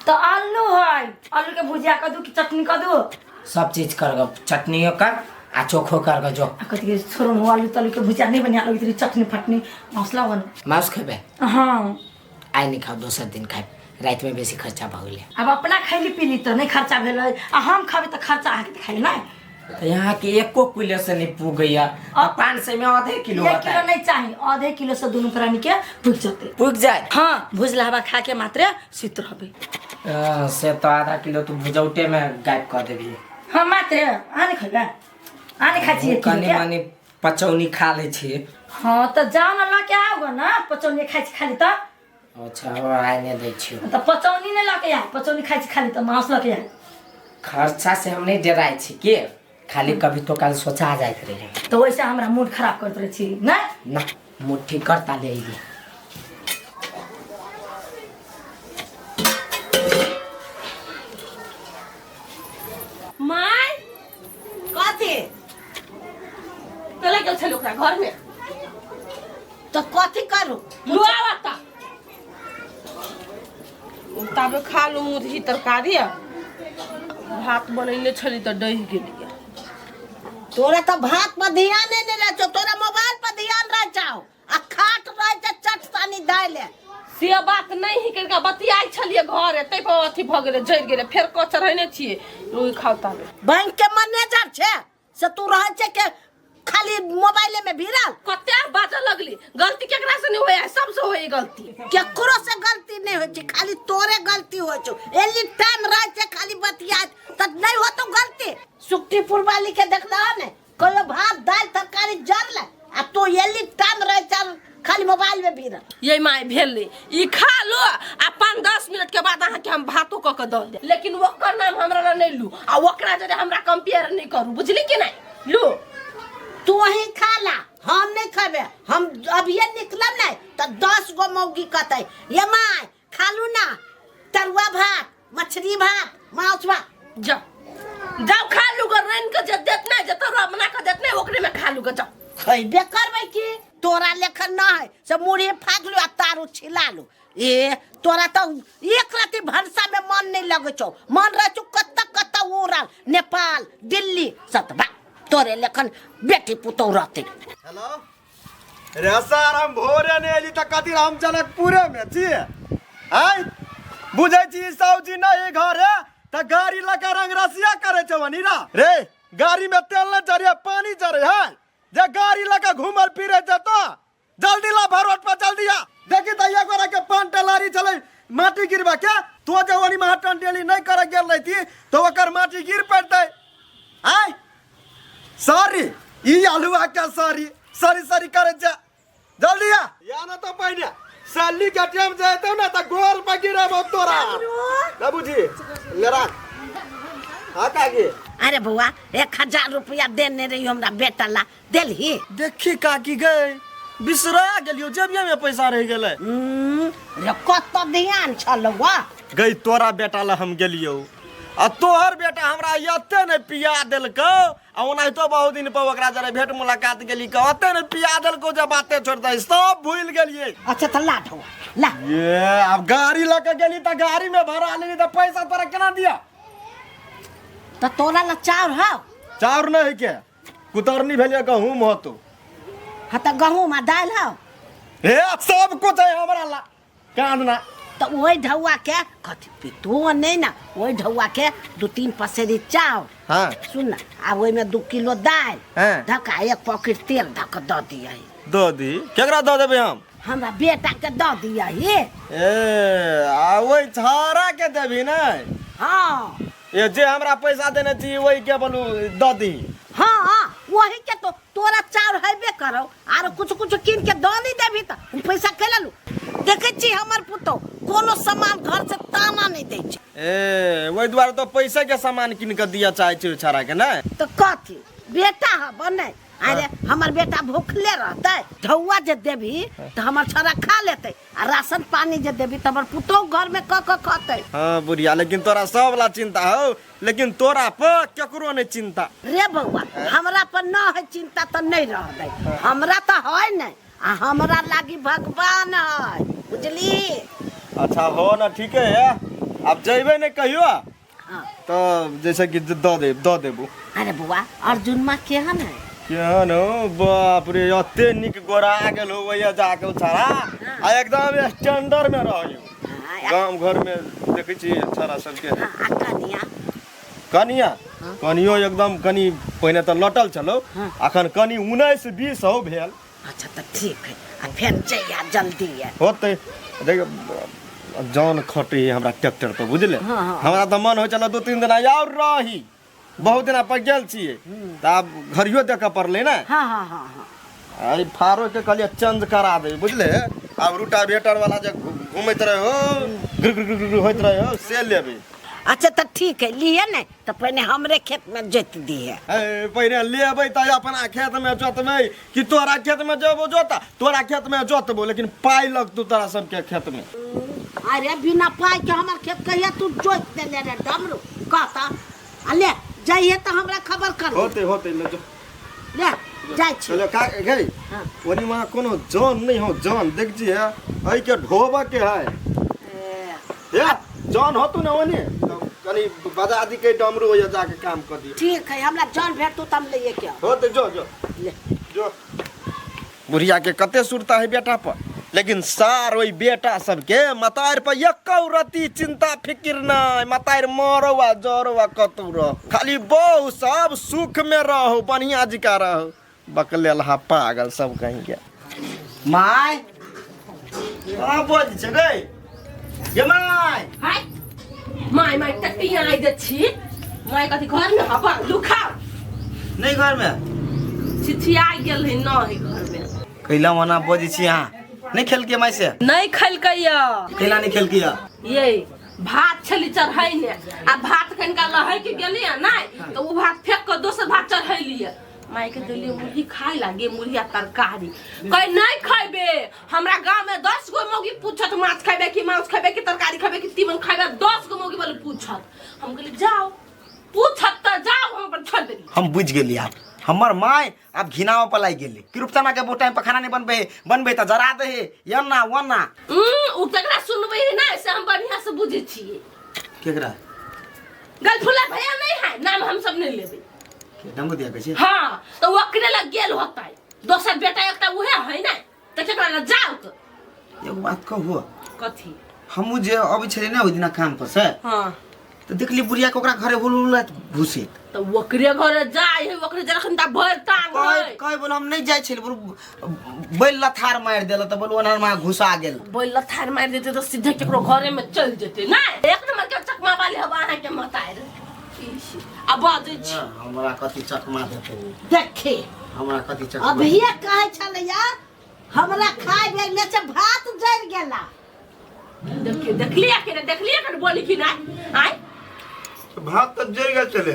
तो आलू है आलू के भुजिया कर दू कि चटनी कर दू सब चीज कर गो चटनियो कर आ चोखो कर गो जो। कथी के छोरो आलू तलू के भुजिया नहीं बनिया लगी तेरी चटनी फटनी मसला बन मांस खेबे। हां आई नहीं खाओ दोसर दिन खाए रात में बेसी खर्चा भ गेले। अब अपना खैली पीली तो नहीं खर्चा भेल आ हम खाबे तो खर्चा आके खाई ना। तो यहाँ के एको किलो से नहीं पुग गया 500 में आधे किलो 1 किलो नहीं चाहिए आधे किलो से दोनों प्राणी के पुग जाते पुग जाए। हां भुजला हवा खा के मात्र सुत रहबे। से तो आधा किलो तू भुजौटे में गायब कर देबी। हां मात्र आने खइबा आने खा छी कनी मानी पचौनी खा ले छी। हां तो जाओ ना लेके आओ ना पचौनी खाई छी खाली तो। अच्छा हो आने दे छी तो पचौनी नहीं लेके आ पचौनी खाई छी खाली तो मांस लेके आ। खर्चा से हम नहीं डराई छी के खाली कभी तो कल सोचा जाए रहे तो वैसे हमरा मूड खराब करत रहे छी ना ना मुट्ठी करता ले आइए। माय कथी तले गेल छल ओकरा घर में तो कथी करू लुआवा ता ताबे खा लू मुरही तरकारी भात बनैले छली त डहि गेलिए। तोरा तो भात पर ध्यान नहीं रह तोरा मोबाइल पर ध्यान रह जाओ आ खाट रह चट सानी दाले से बात नहीं ही करके बतियाई छलिए घर तै पर अथी भ गेले जरि गेले फेर क चढ़ैने छिए लोई खावता में। बैंक के मैनेजर छे से तू रह छे के खाली मोबाइल में भिड़ल कते बात लगली गलती केकरा से नहीं होय सबसे होय गलती केकरो से गलती नहीं हो छे खाली तोरे गलती हो छो एली टाइम रह छे खाली बतियात त नहीं हो तो गलती सुक्तिपुर वाली के देखला ने कोई भात दाल तरकारी जर ले आ तो एली टाइम रह चल खाली मोबाइल में भिड़ल ये माय भेले ई खा लो आ 5-10 मिनट के बाद अहाँ के हम भातो क के द दे लेकिन ओकर नाम हमरा नहीं लू आ ओकरा जरे हमरा कंपेयर नहीं करू बुझली कि नहीं लू तू वही खा ला हम नहीं खाबे हम अब ये निकलब नहीं तो 10 गो मौगी कहते ये माय खा लू ना तरुआ भात मछली भात मांस भात जाओ खा लू ग रन के जे देत नहीं जे तरुआ बना के देत नहीं ओकरे में खा लू ग जाओ खइबे करबै की तोरा लेखन ना है से मुड़ी फाक लो आ तारू छिला लो ए तोरा तो एक राती भरसा में मन नहीं लगे छो मन रह छु कत्ता उड़ल नेपाल दिल्ली सतबा तोरे लेखन बेटी पुतौ रहते। हेलो रे सर हम भोरे ने एली त कथी हम जनकपुरे में छी आय बुझै छी सौजी नहीं घर है त गाड़ी लगा रंग रसिया करे छ वनी ना रे गाड़ी में तेल न चढ़े पानी चढ़े है जे गाड़ी लगा घूमल फिरे छ तो जल्दी ला भरोट पर जल्दी आ देखी त एक गोरा के पान टेलारी चले माटी गिरबा के तो जवानी में हटन डेली नहीं करे गेल रहती तो ओकर माटी गिर पड़ते आय सॉरी ई आलूआ के सॉरी सॉरी सॉरी करे जा जल्दी आ या ना तो पहले साली के टाइम जाते ना त गोल पर गिरब तोरा बाबूजी ले रख हां काकी अरे बुआ 1000 रुपया देने रही हमरा बेटा ला देलही देखी काकी गए बिसरा गेलियो जेबिया में पैसा रह गेले रे कत ध्यान छलवा गई तोरा बेटा ला हम गेलियो आ तोहर बेटा हमरा यते ने पिया देलको आ ओना तो बहुत दिन पर ओकरा जरे भेंट मुलाकात गेली क ओते ने पिया देलको जब बाते छोड़ दे सब भूल गेलिए अच्छा त ला ढो ला ये अब गाड़ी लेके गेली त गाड़ी में भरा लेली त पैसा तोरा केना दिया त तोरा ला चाउर हौ चाउर नहीं के कुतरनी भेलिए गहूं महतो हा त गहूं में दाल हौ हे सब कुछ है हमरा ला कांदना तो वही ढौआ के कथी पितो नहीं ना वही ढौआ के 2-3 पसेरी चाउर हां सुन ना आ वही में 2 किलो दाल हाँ। धक्का 1 पॉकेट तेल धक्का द दिया दो दी केकरा दो देबे हम हमरा बेटा के द दिया हे ए आ वही छारा के देबी ना हाँ ये जे हमरा पैसा देने थी वही के बोलू द दी हाँ हाँ वही के तो तोरा चाउर हेबे करो आर कुछ कुछ किन के द नहीं देबी त पैसा केला लू देखे छी हमर पुतो कोनो सामान घर से ताना नहीं दे छै ए वही द्वारा तो पैसे के सामान किन के दिया चाहे छी छारा के ना तो कथी बेटा ह बने अरे हमर बेटा भूखले रहते ढौआ जे देबी तो हमर छोरा खा लेते आ राशन पानी जे देबी तो हमर पुतो घर में क खते हां बुढ़िया लेकिन तोरा सब वाला चिंता हो लेकिन तोरा पर केकरो नहीं चिंता रे बउआ हमरा पर न है चिंता तो नहीं रह दे हमरा तो है नहीं आ हमरा लागी भगवान है बुझली अच्छा हो ना ठीक है अब जइबे नहीं कहियो हाँ। तो जैसे कि दो देबू अरे बुआ अर्जुन माँ केहन है केहन हो बाप रे अते निक गोरा गेल हो वही जाके उछारा आ एकदम स्टैंडर्ड में रहियो गांव घर में देखै छी छारा सबके आ कनिया कनिया कनियो एकदम कनी पहिने त लटल छलो अखन कनी 19-20 हो भेल अच्छा तो ठीक है आ फिर जइया जल्दी है होते देख जान खटी हमरा ट्रैक्टर पर बुझले हमरा त मन हो चला 2-3 दिन और रही बहुत दिन पर गेल छिए त अब घरियो देख पड़ले ना हाँ हाँ हाँ हाँ आई फारो के कहलिए चेंज करा दे बुझले अब रूटा वेटर वाला जे घूमत रहे हो गिर होइत रहे हो से लेबे अच्छा तो ठीक है लिए नहीं तो पहले हमरे खेत में जोत दी है पहले लेबै त अपना खेत में जोतबै कि तोरा खेत में जेबो जोता तोरा खेत में जोतबो लेकिन पाई लगतौ तोरा सबके खेत में अरे बिना पाई के हमर खेत कहिया तू जोत दे ले रे डमरू कहता आ ले जाइए तो हमरा खबर कर होते ले जो ले जाय छी चलो का गई ओनी वहां कोनो जान नहीं हो जान देख जी है आई के ढोबा के है या जान हो तू ना ओनी कनी बजा दी के डमरू हो जाके काम कर दी ठीक है हमरा जान भेटू तम ले के होते जो ले जो बुढ़िया के कते सुरता है बेटा पर लेकिन सार वही बेटा सबके मतार पर एको रति चिंता फिकिर नहीं मतार मरवा जरवा कतौ रह खाली बहु सब सुख में रहो बढ़िया जिका रहो बकले लहा पागल सब कहीं के माय कहां बोल छ गई ये माय हाय माय माय टट्टी आई दे छी माय कथी घर में हवा लुखा नहीं घर में चिठिया गेल है न है घर में कैला मना बोजी छी यहां नहीं खेल के माय से नहीं खलकैया कैला नहीं खेल किया ये भात छली चढ़ैने आ भात कनिका लहै के गेलिए नहीं तो वो भात फेंक के दोसर भात चढ़ैलिए माय के देलिए मुर्गी खाए लागे मुर्गिया तरकारी कह नहीं खैबे हमरा गांव में 10 गो मौगी पूछत माछ खैबे कि मांस खैबे कि तरकारी खैबे कि तीमन खैबे 10 गो मौगी बोले पूछत हम कहली जाओ पूछत त जाओ हम पर छोड़ देली हम बुझ गेली आप हमर माय अब घिनाव पलाई गेली कृपतना के टाइम पर खाना नहीं बनबे त जरा दे यन्ना वन्ना उ तकरा सुनबे ना से हम बढ़िया से बुझे छिए केकरा गलफुला भैया नहीं है नाम हम सब नहीं लेबे डंगो दिया कैसे हां तो ओकरे लग गेल होतै दोसर बेटा एकटा उहे है ना त केकरा लग जाओ त एगो बात कहू कथी हमू जे अबै छले ना ओइ दिना काम पर से हां तो देखली बुढ़िया के ओकरा घरे बोलू घुसे तो ओकरे घरे जाय है ओकरे जरखन ता भर टांग है कहे बोल हम नहीं जाय छिल बैल लथार मार देला तो बोल ओनर में घुसा गेल बैल लथार मार देते तो सीधे केकरो घरे में चल जेते ना एक नंबर के चकमा वाले हवा है के मतार अब बाजे छी हमरा कथि चकमा देते देखे हमरा कथि चकमा अभी कहे छलैया हमरा खाए बेर में से भात जर गेला देखलिए के बोली कि ना आय भात तो जर गेल चले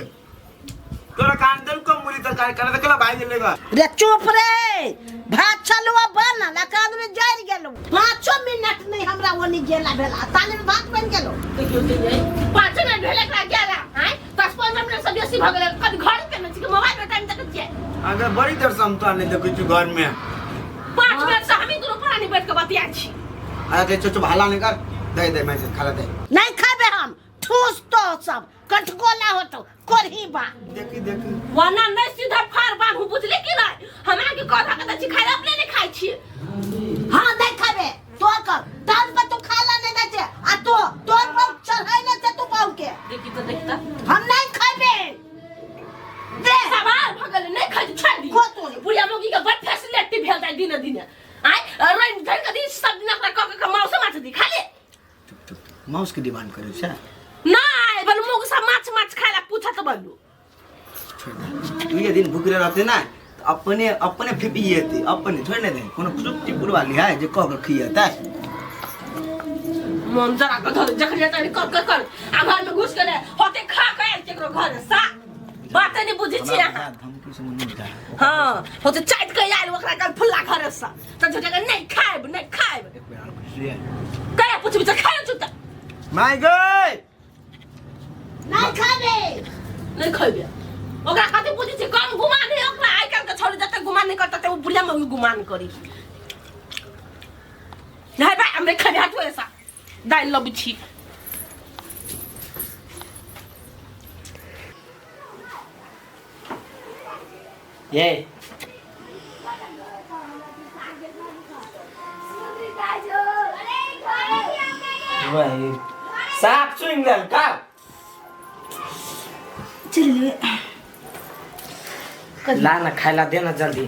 तोरा कान दल को मुरी तरकारी करे देखला भाई लेगा रे चुप रे भात चलवा बना लकाद में जर गेलो 5 मिनट नहीं हमरा ओनी गेला भेला ताले में भात बन गेलो देखियो 5 मिनट भेले का गेला आय 10-15 मिनट से बेसी भ गेले कभी घर पे में कि मोबाइल में टाइम तक जे अगर बड़ी देर से हम तो नहीं देखै छु घर में 5 मिनट से हम ही दोनों पुरानी बैठ के बतिया छी अरे चुप भाला नहीं कर दे मैं से खाला दे नहीं खाबे हम ठूस तो सब कटकोला होतो कोरही बा देखी वरना नहीं सीधा फार बांधू बुझले कि नहीं हमरा के कथा कथा सिखाय अपने नहीं खाई छी हां नहीं खाबे तो कर दाल पर तो खाला नहीं देते आ तो तोर पर चढ़ाई न से तू पाऊ के देखता हम नहीं खाबे दे सवाल भगल नहीं खाई छोड़ दी को तो बुढ़िया लोगी के बड़ फैसिलिटी भेल जाय दिन दिन आय रेन धर के दिन सब दिन अपना का मौसम माछ दी खा ले माउस की डिमांड करू छा नहीं बल मुग सब माछ खाला पूछा तो बल्लू तू ये दिन भूखे रहते ना तो अपने फिपिए थे अपने छोड़ नहीं दे कोनो छुट्टी पुरवा लिया है जे कह के खियाता मन जरा के धर जखन तनी कर आ घर में घुस के होते खा के केकरो घर सा बात नहीं बुझी छी धमकी से मन नहीं हां होते चाट के आइल ओकरा का फुल्ला घर सा त जगह नहीं खाएब कया पूछबी त खाए चुता माय गई नहीं खाबे नहीं खाइबे ओकरा खातिर बुझी छी कम गुमान है ओकरा आइ काल के छोड़ी जते गुमान नहीं करता ते बुढ़िया में गुमान करी नहीं भाई हमरे खाबे हाथ ऐसा दाल लब छी ये वही साफ सुन गल का चलिए ला ना खाइला दे ना जल्दी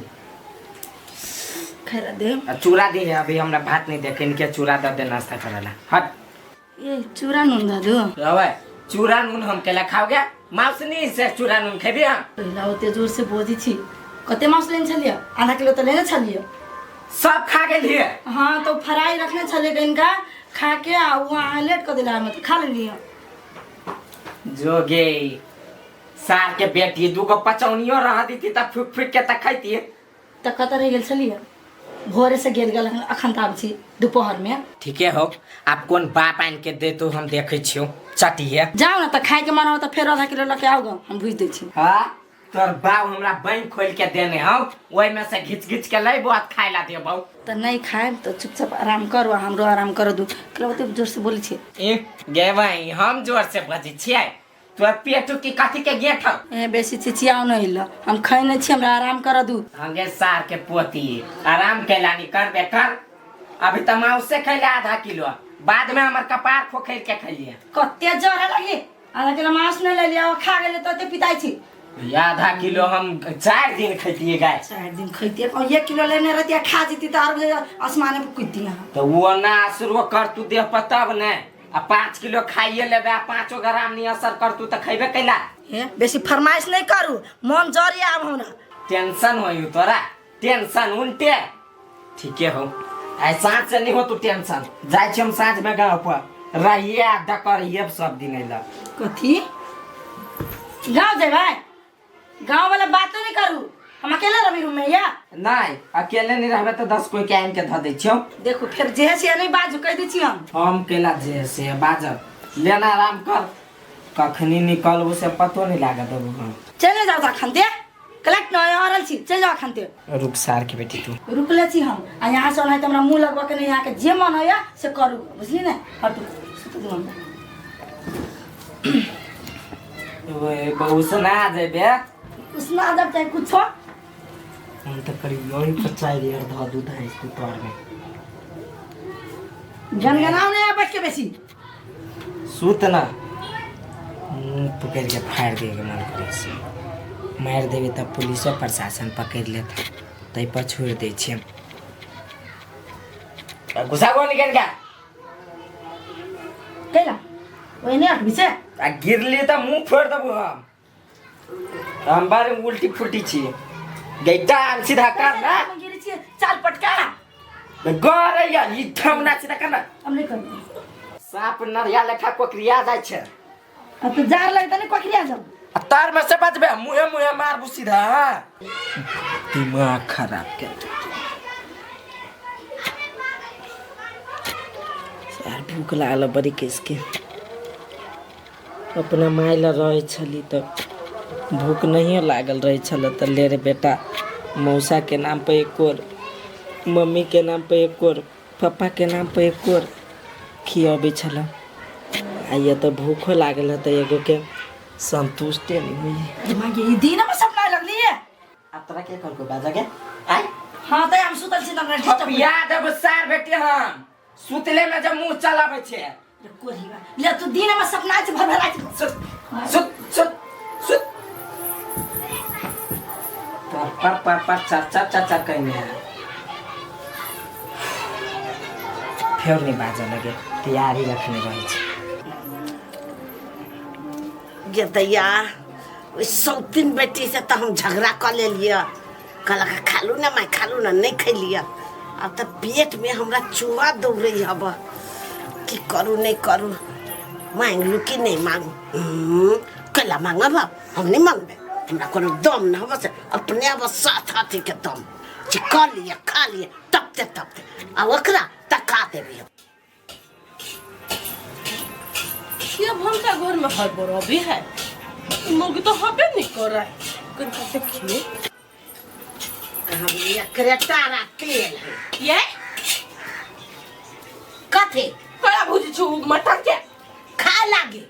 खैरा दे चूड़ा दी है अभी हमरा भात नहीं देखे इनके चूड़ा दे नाश्ता करेला हट ये चूड़ा नून दादू रवे चूड़ा नून हम केला खाओगे माउसनी से चूड़ा नून खेबी हम पहिला ओते जोर से बोझी छी कते मांस लेने छलिए आधा किलो तो लेने छलिए सब खा गेलिए हाँ तो फ्राई रखने छलिए इनका खा के आ वहाँ लेट कर दिला मैं तो खा लेलिए जोगे सार के बेटी दूगो पचौनियो रह दी थी तब फुक के तक खाती तो कत रह गेल छलिए भोरे से गेल गल अखन ताब छी दोपहर में ठीक है हो आप कौन बाप आन के दे तो हम देखे छियो चटिए जाओ ना तो खाए के मन हो तो फिर आधा किलो लेके आओ हम भूज दै छी हाँ तोर बाप हमरा बैंक खोल के देने हो वही में से घिच के ले बहुत खाए ला देबो तो नहीं खाए तो चुपचाप आराम करो हमरो आराम कर दू कहते जोर से बोली छी गे भाई हम जोर से बजी छियै तोर पेटू की कथी के गेठ ए बेसी चिचियाओ नहीं ल हम खाई नहीं छी हमरा आराम कर दू हंगे सार के पोती आराम कैलानी करबे कर अभी तो माउस से खैले आधा किलो बाद में हमर कपार खोखैर के खैलिए कते जरे लगी आधा किलो मांस नहीं ले लिया खा गेले तो पिताई छी आधा किलो हम 4 दिन खैतिए गाय 4 दिन खैतिए और 1 किलो लेने रहती खा जीती तो और आसमाने पे कूदती ना तो वो ना शुरू कर तू देह पर तब ने आ 5 किलो खाइए लेबे 5 ग्राम नहीं असर कर तू तो खैबे कैला हे बेसी फरमाइश नहीं करू मन जरी आब हमरा टेंशन होई तोरा टेंशन उल्टे ठीक है हो आई साँझ से नहीं हो तू टेंशन जाय छी हम साँझ में गांव पर रहिए आधा करिए सब दिन एला कथी गांव जेबै गांव वाला बातो नहीं करू हम अकेले रही रूम में या नहीं अकेले नहीं रहबे तो 10 कोई के आन के ध दे छियो देखो फिर जे से नहीं बाजू कह दी छी हम केला जे से बाजब लेना आराम कर कखनी निकलबो से पतो नहीं लागे देबो हम चले जाओ ता खनते कलेक्ट न आरल छी चल जाओ खनते रुक सार के बेटी तू रुक ले छी हम आ यहां से नहीं तो हमरा मुंह लगवा के नहीं यहां के जे मन होया से करू बुझली ना हटू सुत दू हम ओए बहु सुना जेबे उसना जब चाहे कुछ हम तो करीब यही 50 यार ध दूध है इसको तोड़ में गनगनाव नहीं बैठ के बेसी सूत ना मुँह पकड़ के फाड़ देके मन करे छै मार देवे तब पुलिसो प्रशासन पकड़ लेता तै पर छोड़ दै छियै घुसा को निकल गया कैला ओहने हटबी से आ गिरली त मुंह फोड़ देबो हम बारे उल्टी फुल्टी छी गैटा सीधा कर ना गिरी छी चाल पटका गरे या ई ठमना सीधा कर ना हम नहीं कर साप नरिया लेखा कोकरिया जाय छै अब तो जार लगता नहीं कोकरिया जाओ आ तार में से बचबे मुंहे मुंहे मारबू सीधा दिमाग खराब कर यार भूख लागल बड़ी किसके अपना माइल रहे छली तो भूख नहीं लागल रहे छल तो ले रे बेटा मौसा के नाम पे एक और मम्मी के नाम पे एक और पापा के नाम पे एक और खियाबे छल आ ये तो भूखो लागल है तो एगो के संतुष्टि नहीं हुई मागे ई दिन में सपना लगली है अब तोरा के कर को बाजा के आई हां त हम सुतल छी हमरा डिस्टर्ब याद अब सार बेटे हम सुतले में जब मुंह चलावे छे कोरीवा ले तू दिन में सपना छ भरभरा सुत सुत सुत सुत पर चाचा कहने हैं फिर नहीं बाजा लगे तैयारी रखने रहे छे गे दैया ओइ सौतीन बेटी से तो हम झगड़ा कर ले लिया कहला खालू ना मैं खालू ना नहीं खैलिया अब तो पेट में हमरा चूहा दौड़ रही हब कि करूँ नहीं करूँ मांग लू कि नहीं मांगू कैला मांगब हम नहीं मांगबे हमरा कोनो दम न हब से अपने अब साथ हाथी के दम जे कर लिया खा लिया तपते आ ओकरा तका देबी ये हमका घर में हर बड़ा भी है मुर्गी तो हबे नहीं कर रहा है कर कैसे खिए हम ये क्रेटारा तेल है ये कथे कड़ा भुजी छु मटर के खाए लागे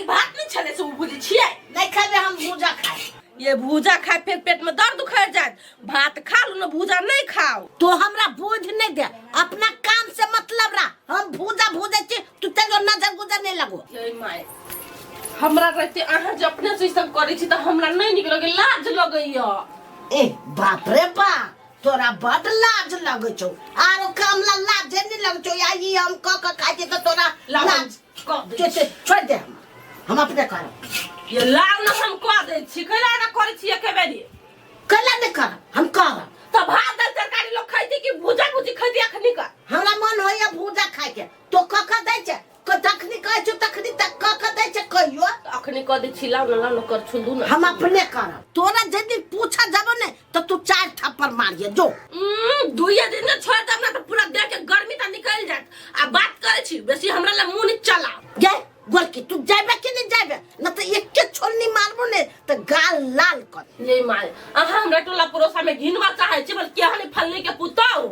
भात नहीं छले से भुजी छिए नहीं खाबे हम भूजा खाए ये भूजा खाए फिर पेट में दर्द उखड़ जाए भात खा लो ना भूजा नहीं खाओ तो हमरा बोझ नहीं दे अपना काम से मतलब रहा हम भूजा भूजे छी तू तेरो नजर गुजर नहीं लगो ये माय हमरा रहते अहाँ जे अपने से सब करे छी त हमरा नहीं निक लगे लाज लगैया ए बाप रे बाप तोरा बड लाज लगै छौ आरो कामला लाज नहीं लगै छौ या ई हम क खाइ छी त तोरा लाज छोड़ दे हम अपने करब ये लाल न हम कह दे छी कैला ना करे छी एके बेरी कैला नहीं करब हम करब तो भात दाल तरकारी लोग खाइते कि भूजा भूजी खाइते अखनी का हमरा मन होइया भूजा खाइ के तो क दै छै क तखनी कहै छौ तखनी तक क दै छै कहियो अखनी कह दे छी लाउ न कर छुंदू ना हम अपने करब तोरा जदी पूछा जब ने तो तू 4 थप्पड़ मारिए जो दुइया दिन में छोड़ दब ना तो पूरा देह के गर्मी त निकल जात आ बात करे छी बेसी हमरा ला मुंह नहीं चला गे गोलकी तू जाबे कि नहीं जाबे न तो एक के छोलनी मारबो ने तो गाल लाल कर ये माय अहाँ हमरा टोला पड़ोसा में घिनवा चाहे छी बल के हने फलने के पुताओ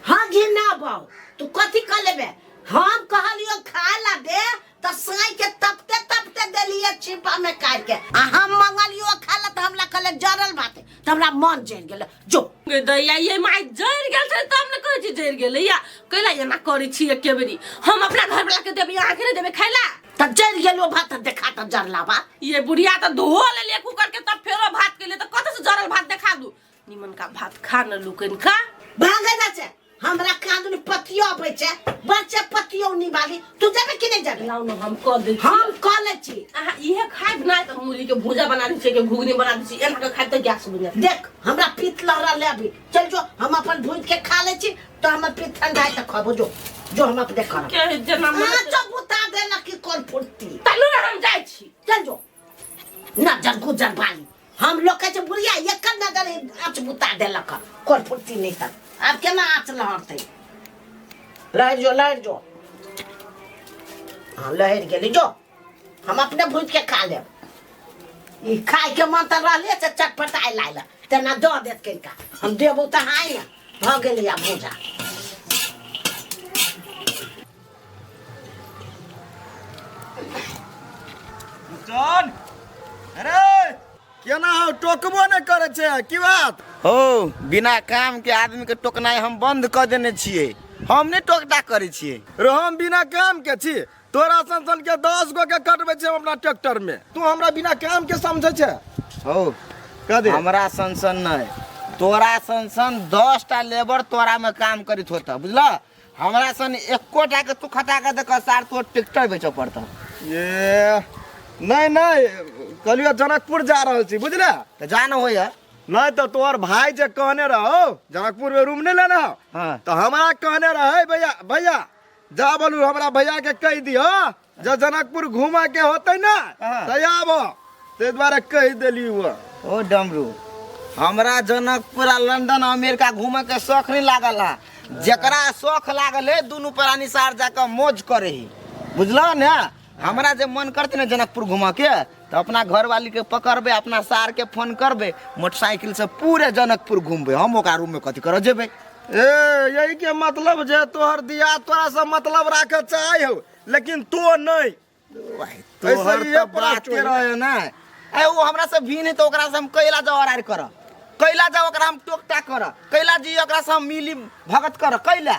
हां घिना बाऊ तू कथि कर लेबे हम कहलियो खाए ला दे तो साई के तपते देलिए छिपा में काट के आ हम मंगलियो खाला त हमरा कहले जरल भात त हमरा मन जर गेल जो दैया ये माय जर गेल छै तब न कहै छी जर गेल या कैला एना करै छी एके बेरी हम अपना घर वाला के देबे अहाँ के नहीं देबे खाइला त जर गेलो भात देखा त जरला बा ये बुढ़िया तो धो ले कुकर के तब फेरो भात के ले तो कत से जरल भात देखा दू निमन का भात खा न लुकन का भागे जा से हमरा कांदुनी पतियो आबै छै बच्चे पतियो निवाली तू जाबे कि नहीं जाबे लाउ न हम कह दे हम कह ले छी अहाँ इहे खाइ ना त मुरी के भुजा बना दी छै के घुगनी बना दी छै एना के खाइ त गैस बुझा देख हमरा पीत लहरा ले अभी चल जो हम अपन भूज के खा ले छी तो हमर पीत ठंडा त खबो जो हम अपने करब के जना हां सब बुता देला कि कोन फुर्ती तनु हम जाय छी चल जो नजर गुजर वाली हम लोग के बुढ़िया एक नजर आँच बुता देलक कोन फुर्ती नहीं तक अब केना आँच लहरते लहर जो हाँ लहर गेली जो हम अपने भूज के खा लेब ई खाए के मन त रहले से चटपटाई लाइला तेना दो देत किनका हम देबो त हाय ना भ गेली आ भूजा जान अरे केना हो टोकबो नहीं करे छे की बात हो बिना काम के आदमी के टोकनाई हम बंद कर देने छिए हम नहीं टोकटा करे छिए रो हम बिना काम के छी तोरा सन के 10 गो के कटबे छे अपना ट्रैक्टर में, तू हमरा बिना काम के समझे छे। हो कदे हमरा सन नहीं, तोरा सन 10टा लेबर तोरा में काम करित होता, बुझला। हमरा सन एकोटा के तू खटा के देख सार तो ट्रैक्टर बेचो पड़ता। ये नहीं कलियो जनकपुर जा रहल छी, बुझले। तो जाना हो या नहीं तो तोहर भाई जे कहने रहो जनकपुर में रूम नहीं लेना, हाँ। तो हमारा कहने रहे भैया जा बोलू हमरा भैया के कह दियो जो जनकपुर घूमा के होते ना हाँ। तो आबो, ते द्वारा कह देली हुआ। ओ डमरू, हमरा जनकपुर आ लंदन अमेरिका घूमे के शौक नहीं लागल है। जकरा शौक लागल है दुनू प्राणी सार जाकर मौज करे ही, बुझलो ने। हमरा जे मन करते ना जनकपुर घुमा के तो अपना घर वाली के पकड़बे, अपना सार के फोन करबे, मोटरसाइकिल से पूरे जनकपुर घूमबे। हम ओकरा रूम में कथी कर जेबे। यही के मतलब जे तोहर दिया तोरा से मतलब राखे चाहे हो, लेकिन तो नहीं। तोहर तो बात के रहे ना, ए वो हमरा से भी नहीं तो ओकरा से हम कैला जवार कर, कैला जा ओकरा हम टोकटा कर, कैला जी ओकरा से हम मिली भगत कर, कैला।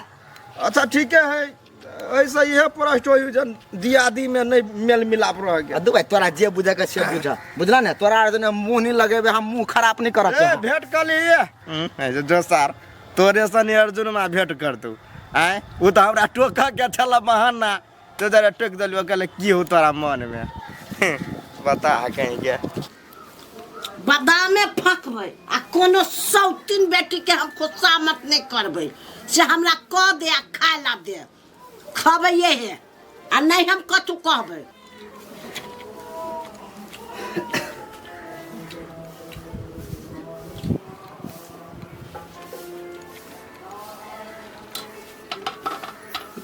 अच्छा ठीक है, ऐसा ही है प्रश्न हो जन दियादी में नहीं मेल मिलाप रह गया। दू भाई तोरा जे बुझे के से बुझ, बुझला ने। तोरा मुंह नहीं लगेबे, हम मुंह खराब नहीं करत। भेंट कर लिए जो सार तोरे सनी अर्जुन में भेंट कर तू आए, वो तो हमरा टोका के छला बहाना, तो जरा टोक दलियो कहले की हो तोरा मन में बता कहीं के। बादामे फकबै आ कोनो सौतीन बेटी के हम खुशामत नहीं करबै, से हमरा कह दे आ खाए ला दे, खबै ये है आ नहीं हम कथू कहबै।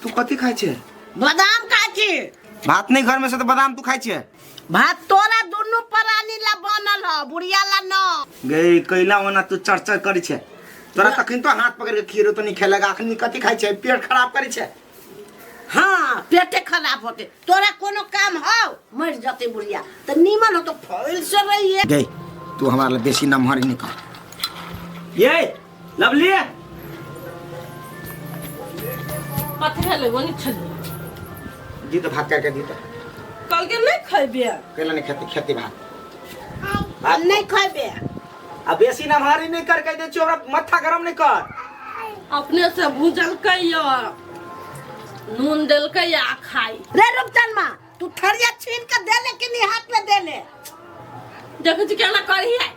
तू कथी खाइ छे? बादाम खाइ छी। भात नहीं घर में से तो बादाम तू खाइ छे? भात तोरा दुनू प्राणी ला बनल ह, बुढ़िया ला न। गई कैला वना तू चर्चा करी छे, तोरा तखन तो हाथ पकड़ के खीरो तो नहीं खेलेगा। अखनी कथी खाइ छे? पेट खराब करी छे। हाँ पेटे खराब होते, तोरा कोनो काम हो मर जाते बुढ़िया, तो नीमन हो तो फैल से रही है। गई तू हमारे लिए बेसी नमहरी नहीं कर। ये लवली कथी भेलै ओनी छली दी तो भात करके दी तो। कल के नहीं खैबे, कैला नहीं खेती खेती भात हम नहीं खैबे। अब बेसी नमहरी नहीं करके दे छोरा, मत्था गरम नहीं कर। अपने से भूजल कहियो, नून देल कहिया खाई। रे रुपचन माँ, तू थरिया छीन के दे ले कि नहीं हाथ में दे ले? देखे छी केना करी है।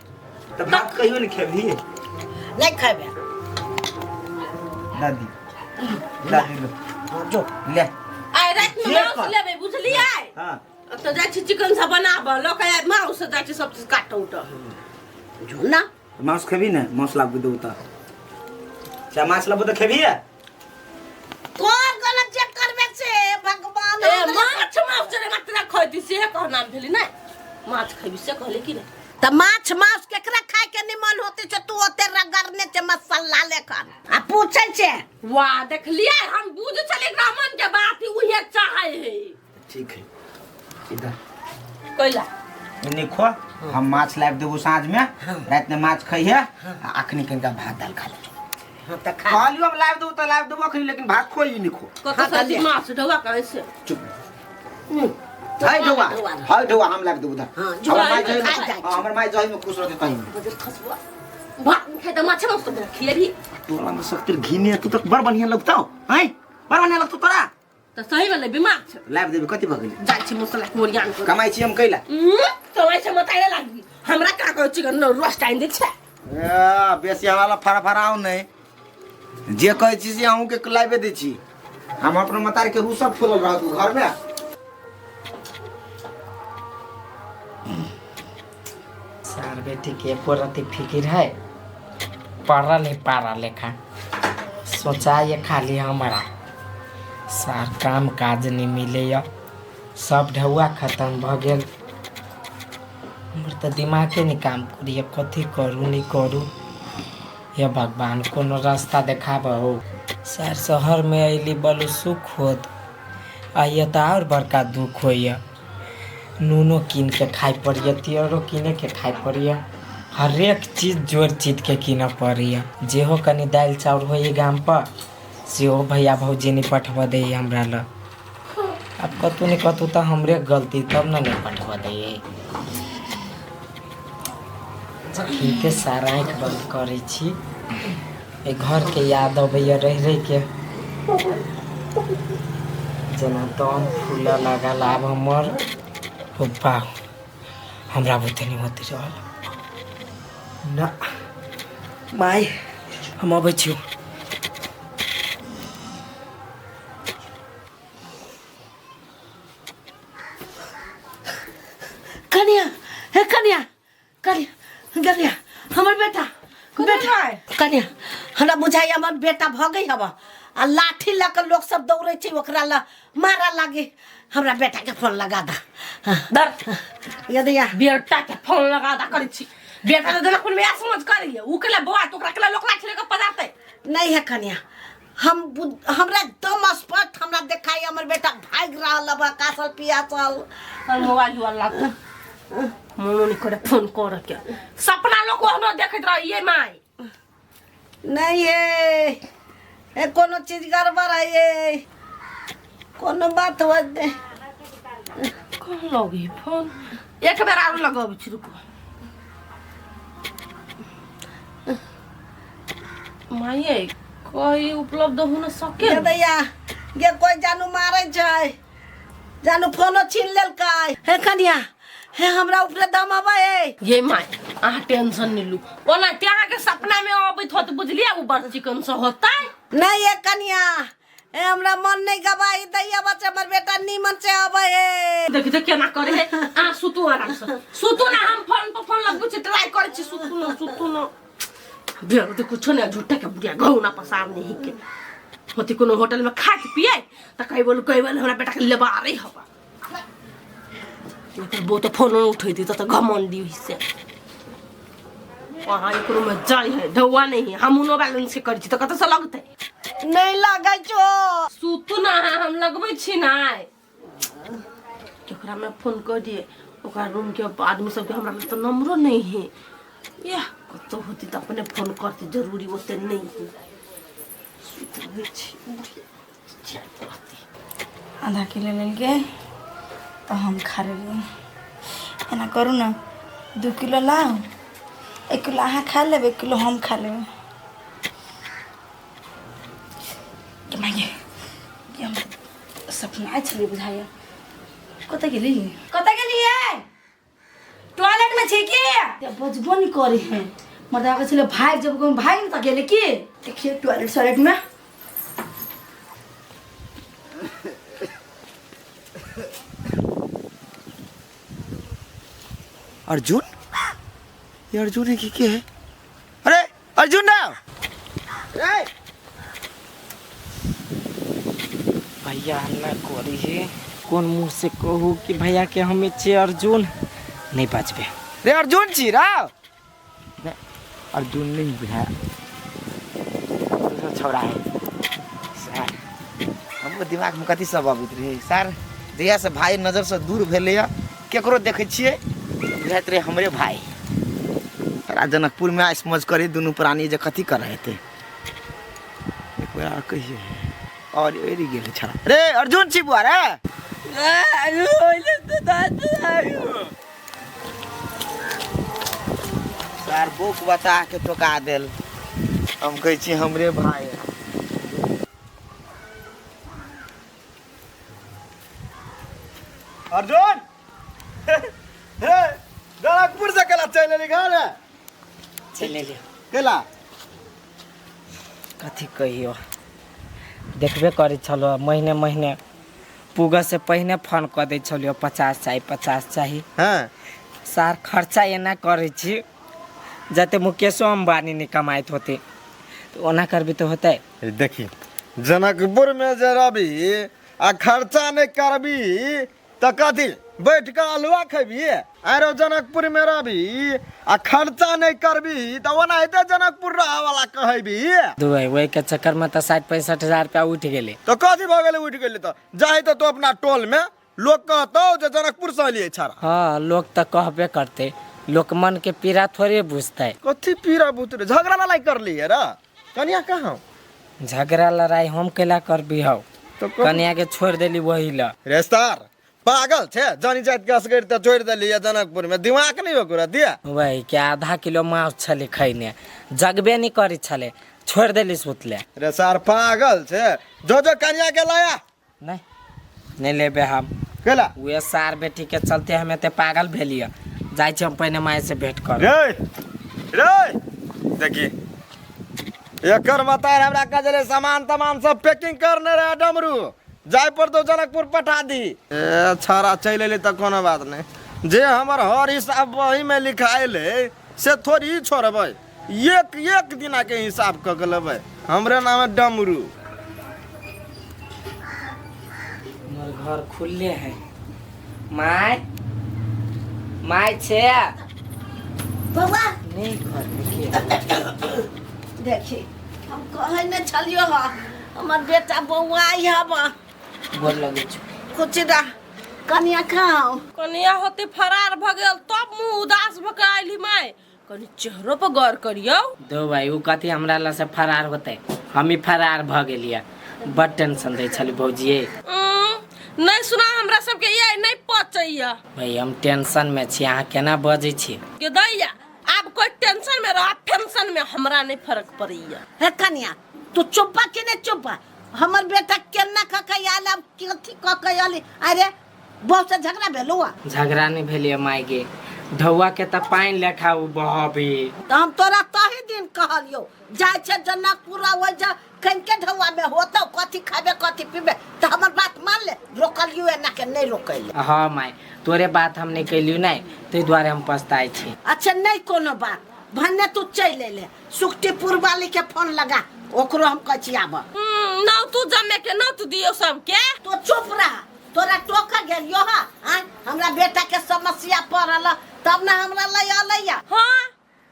तो भात कहियो नहीं खेबी। नहीं खैबे। दादी दादी लो हाँ, जो ले आइ रात में मांस लेबे, बुझलियै। हां तो जाइ छी चिकन सब बनाब, लोक आइ मांस से जाइ छी सब चीज काट उट। जो ना मांस खेबी ना, मांस लाबू दो त चा मांस लाबू त खेबी है। कौन गलत चेक करबे से भगवान। ए माछ जरे मात्रा खैती से कह नाम भेली नै, माछ खैबी से कहले कि नै। त माछ मांस केकरा खाए के निमन होते छ, तू ओते रगड़ने छ मसाला लेकर आ पूछै छे। वाह देखलिए, हम बुझ चले ब्राह्मण के बात ही उहे चाहे है। ठीक है इधर कैला इन्हीं खो, हम माछ लाब देबो साँझ में, रात में माछ खइहे, अखनी कनिका भात दाल खा ले। हां त खा। कहलियो हम लाब देबो त लाब देबो अखनी, लेकिन भात खोई नहीं खो। कत से माछ ढवा कहे से चुप हाय ढोआ हम लाब देबो दा। हाँ, हमर जुआ माय में जई खा जाए। हमर माय जई में खुश रहते कहीं। बजर खसबा भात खाइ त माछ मांस तो खिएबी। तोरा में सकतिर घिने तू तो बड़ बढ़िया लगता हैं, बड़ बढ़िया लगतो तोरा। त सही वाले बीमार छ, लाब देबे कथि भ गेलै? जाइ छी मसला मोरियान कर कमाई छी हम कैला। तो ऐसे मताइले लागी हमरा का को चिकन रोस्ट आइन दे छै। ए बेसी हवाला फराफराओ नहीं, जे कहै छी से अहूँ के लाबे दे छी। हम अपन मतार के रूसब फुलल रह तू घर में। सार बेटी के एको रति फिकिर है, पढ़ल है पारा लेखा, सोचा ये खाली हमारा सार काम काज नहीं मिले, सब ढौआ खत्म भ गेल। हमर तो दिमागे नहीं काम करिए, कथी करूँ नहीं करूँ। ये भगवान कोनो रास्ता देखाब हो। सार शहर में अली बलू सुख होत, आइए तो और बड़का दुख होइए। नूनो कीन के खाए पड़िए, तियरो कीने के खाए पड़िए, हर एक चीज जोड़ चीज के कीन पड़िए। जेहो कनी दाल चाउर हो गाम पर, सेहो भैया भौजी नहीं पठब दे हमरा ल। अब कतू नहीं कतू तो हमरे गलती तब ना नहीं पठवा दिए इनके सारा आँख बंद करे छी ए घर के याद अबैया रह के जना तन फूल लगा लाभ हमर पप्पा हमरा बुते नहीं होते रहल ना माई हम अबै छी कन्या हे कन्या कन्या कन्या हमर बेटा बेटा कन्या हमरा बुझाई हमर बेटा भ गई हवा आ लाठी लकर लोग सब दौड़े छै ओकरा ला मारा लागे हमरा बेटा के फोन लगा दा दर यदि या बेटा के फोन लगा दा करे छी बेटा तो जनकपुर में समझ करिए उ केला बौआ तो ओकरा केला लोक लाठी लेके पजाते नहीं है कन्या हमरा दम स्पष्ट हमरा देखाई हमर बेटा भाग रहल बा कासल पियासल और मोबाइल वाला मोनो नहीं करे फोन कर के सपना लोग कोनो देखत रहिए माई नहीं है ए कोनो चीज गड़बड़ है ये कोनो बात हो दे कौन लगी फोन एक बेर आरो लगाब छी रुको माये कोई उपलब्ध हो न सके के दैया ये कोई जानू मारे छै जानू फोनो छीन लेलकै हे कन्या हे हमरा ऊपर दम आवे ये माय आ टेंशन नहीं लू ओना त्या के सपना में आबैत होत बुझलिए उ बड़ चिकन से होता नहीं ये कन्या ए हमरा मन नहीं गवाई दैया बच्चा हमर बेटा नीमन से आवे देख देख केना करे है आ सुतू आराम से सुतू ना हम फोन पर फोन लगबू छी ट्राई करे छी सुतू ना बेर तो कुछ नहीं झूठा के बुढ़िया गहना पसार नहीं के होती कोनो होटल में खा के पिए त कई बोल हमरा बेटा के लेबा रे हवा वो तो फोन उठे दी तो घमंडी से वहाँ एक में जाई है ढौआ नहीं है हम उनो बैलेंस से कर छी तो कत से लगते नहीं लागे छो सुतू ना हम लगबै छी ना केकरा में फोन कर दिए ओकरा रूम के आदमी सब के हमरा में तो नंबरो नहीं है या कतो होती तो अपने फोन करते जरूरी होते नहीं है सुतू छी आधा किलो लेके तो हम खा लेंगे एना करू ना 2 किलो लाओ 1 किलो अहाँ खा लेब 1 किलो हम खा लेब हम सपना छलिए बुझाइए कतऽ गेलिए टॉयलेट में छी की बजबो नहीं करे हैं मर्दा के छले भाग जब भाग नहीं त गेले की देखिए टॉयलेट में अर्जुन ये अर्जुन है कि क्या है अरे अर्जुन ना भैया हल्ला करी है कौन मुंह से कहूँ कि भैया के हमें चे अर्जुन नहीं बचबे रे अर्जुन छी राव अर्जुन नहीं भैया दूसरा छोड़ा है सर हमको दिमाग में कथी सब आबैत रहे सर जहिया से भाई नजर से दूर भेले केकरो देखे छिए बुझाइत रहे हमरे भाई सारा जनकपुर में समझ करे दोनों प्राणी जे कथी कर रहे थे एक बार कहिए और एरी गेले छड़ा रे अर्जुन छी बुआ रे सर बुक बता के टोका देल हम कह छी हमरे भाई अर्जुन हे जनकपुर से केला चले ली घर चले लियो केला कथी कहियो देखबे करे छलो महीने पूगा से पहले फोन कर दे छलियो 50 चाहिए हां सार खर्चा एना करे छी जते मुकेशो अंबानी ने कमाइत होते तो ओना करबी तो होते देखी जनकपुर में जरा भी आ खर्चा नहीं करबी तो कथी बैठ के हलवा खेबी आरो जनकपुर में रहबी आ खर्चा नहीं करबी तो ओना हेते जनकपुर रहा वाला कहबी दुबई वही के चक्कर में तो 60-65 हजार रुपया उठ गेले तो कथी भ गेले उठ गेले तो जाहि तो अपना टोल में लोग कहतो जे जनकपुर से लिए छाड़ा हाँ लोग तो कहबे करते लोग मन के पीड़ा थोड़े बुझते कथी पीरा बुतरे झगड़ा ना लाई कर लिए रा कनिया कहां झगड़ा लड़ाई हम केला करबी हो तो कन्या के छोड़ देली वही ला। रे सर पागल छे जानी जात के असगर त छोड़ देली या जनकपुर में दिमाग नहीं होकर दिया वही के आधा किलो मांस छले खैने जगबे नहीं करी छले छोड़ देली सुतले। रे सर पागल छे जो कन्या के लाया नहीं लेबे हम केला वे सार बेटी के चलते हमें ते पागल भेलिए जाय छी हम पहले माय से भेंट कर। रे देखी एकर बताए हमरा कजले सामान तमाम सब पैकिंग करने रहे डमरू जाय पर तो जनकपुर पठा दी ए छारा चल ले त कोनो बात नहीं जे हमर हर हिसाब वही में लिखाइल है से थोड़ी ही छोड़बै एक एक दिना के हिसाब क के लेबै हमरे नाम है डमरू। हमर घर खुले है माय माय छे बउआ नहीं घर में के देखी हम कहे न छलियो हा हमर बेटा बउआ आई हबा बोल लगे छ कुछ ना कनिया खाओ कनिया होते फरार भ गेल तब मुंह उदास भ के आइली माय कनी चेहरो पर गौर करियो। दो भाई उ कथी हमरा ला से फरार होते हम ही फरार भ गेलिए बड़ टेंशन दे छली भौजी नहीं सुना हमरा सबके ये नहीं पचैया भाई हम टेंशन में छी अहाँ केना बजै छी के दैया अब कोई टेंशन में रह टेंशन में हमरा नहीं फर्क पड़ैया। हे कनिया तू चुप्पा के ने चुप्पा हमर बेटा केना ककयाल अब कथी ककयाली अरे बहुत से झगड़ा भेलुआ झगड़ा नहीं भेलिए माय गे ढौआ के त पानी लेखा उ बहबे तो हम तोरा तही दिन कहलियो जाय छे जनकपुर हो जा कन के ढौआ में होतो कथी खाबे कथी पीबे तो हमर बात मान ले रोकलियो एना के नहीं रोकैले। हां माय तोरे बात हम नहीं कैलियो नहीं तै द्वारे हम पछताई छी। अच्छा नहीं कोनो बात भन्ने तू चल ले सुक्तिपुर वाली के फोन लगा ओकरो हम कह छी आबा नौ तू जमे के नौ तू दियो सब के तो चुप रह तोरा टोका गेलियो हा हमरा बेटा के समस्या पड़ल तब ना हमरा लय आलैया। हां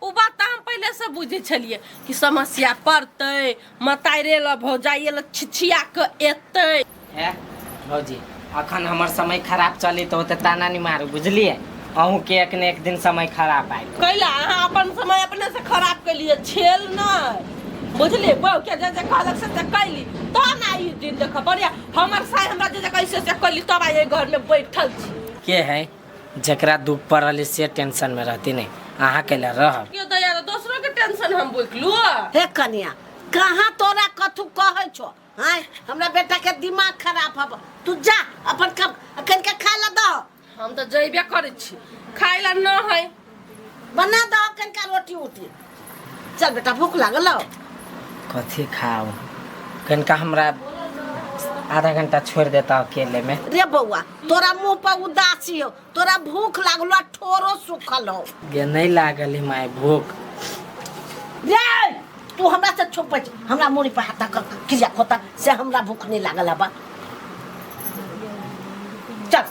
उ बात त हम पहले से बुझे छलिए कि समस्या पड़तै मताइरे ल भौजाइए ल छिछिया के एतै है भौजी अखन हमर समय खराब चली तो ओते ताना नहीं मारू बुझलिए अहू के एक ने एक दिन समय खराब आई कैला अहाँ अपन समय अपने से खराब कैलिए छेल नहीं बुझलिए बहु के जे कहलक से कैली तो ना ई दिन देख बढ़िया हमर साई हमरा जे कैसे से कैली तब आए घर में बैठल छी के है जकरा दुख पड़ल से टेंशन में रहती नहीं अहाँ केला रह के दया दूसरों के टेंशन हम बुझलु। हे कन्या कहाँ तोरा कथु कहै छो हैं हमरा बेटा के दिमाग खराब हब तू जा अपन कब अखन के खाय ला दो हम तो जइबे करे छी खाय ला न है बना दो अखन का रोटी उठी चल बेटा भूख लागल कथी खाओ कनका हमरा आधा घंटा छोड़ देता अकेले में। रे बउआ तोरा मुंह पर उदासी हो तोरा भूख लागलो ठोरो सुखल हो ये नहीं लागल है माय भूख रे तू हमरा से छुप हमरा मुड़ी पर हाथ कर किया खोता से हमरा भूख नहीं लागल है बा चल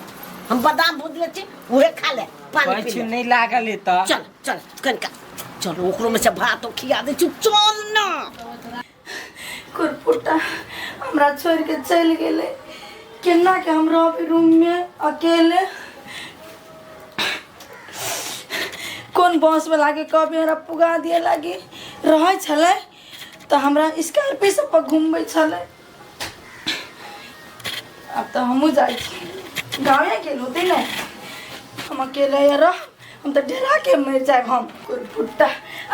हम बादाम भूज ले छी उहे खा ले पानी पी कुछ ले नहीं लागल है तो चल चल कनका चल ओकरो में से भात खिया दे छी चल ना कुरपुटा हमरा छोड़ के चल गेले केना के हम रहबे रूम में अकेले कौन बस वाला के कभी हमरा पुगा दिए लागी रहे छले तो हमरा स्कॉर्पियो सब पर घूमबे छले अब तो हमू जाई छी गावे गेलु ते ने हम अकेले रह हम तो डरा के मर जाए हम कुरपुटा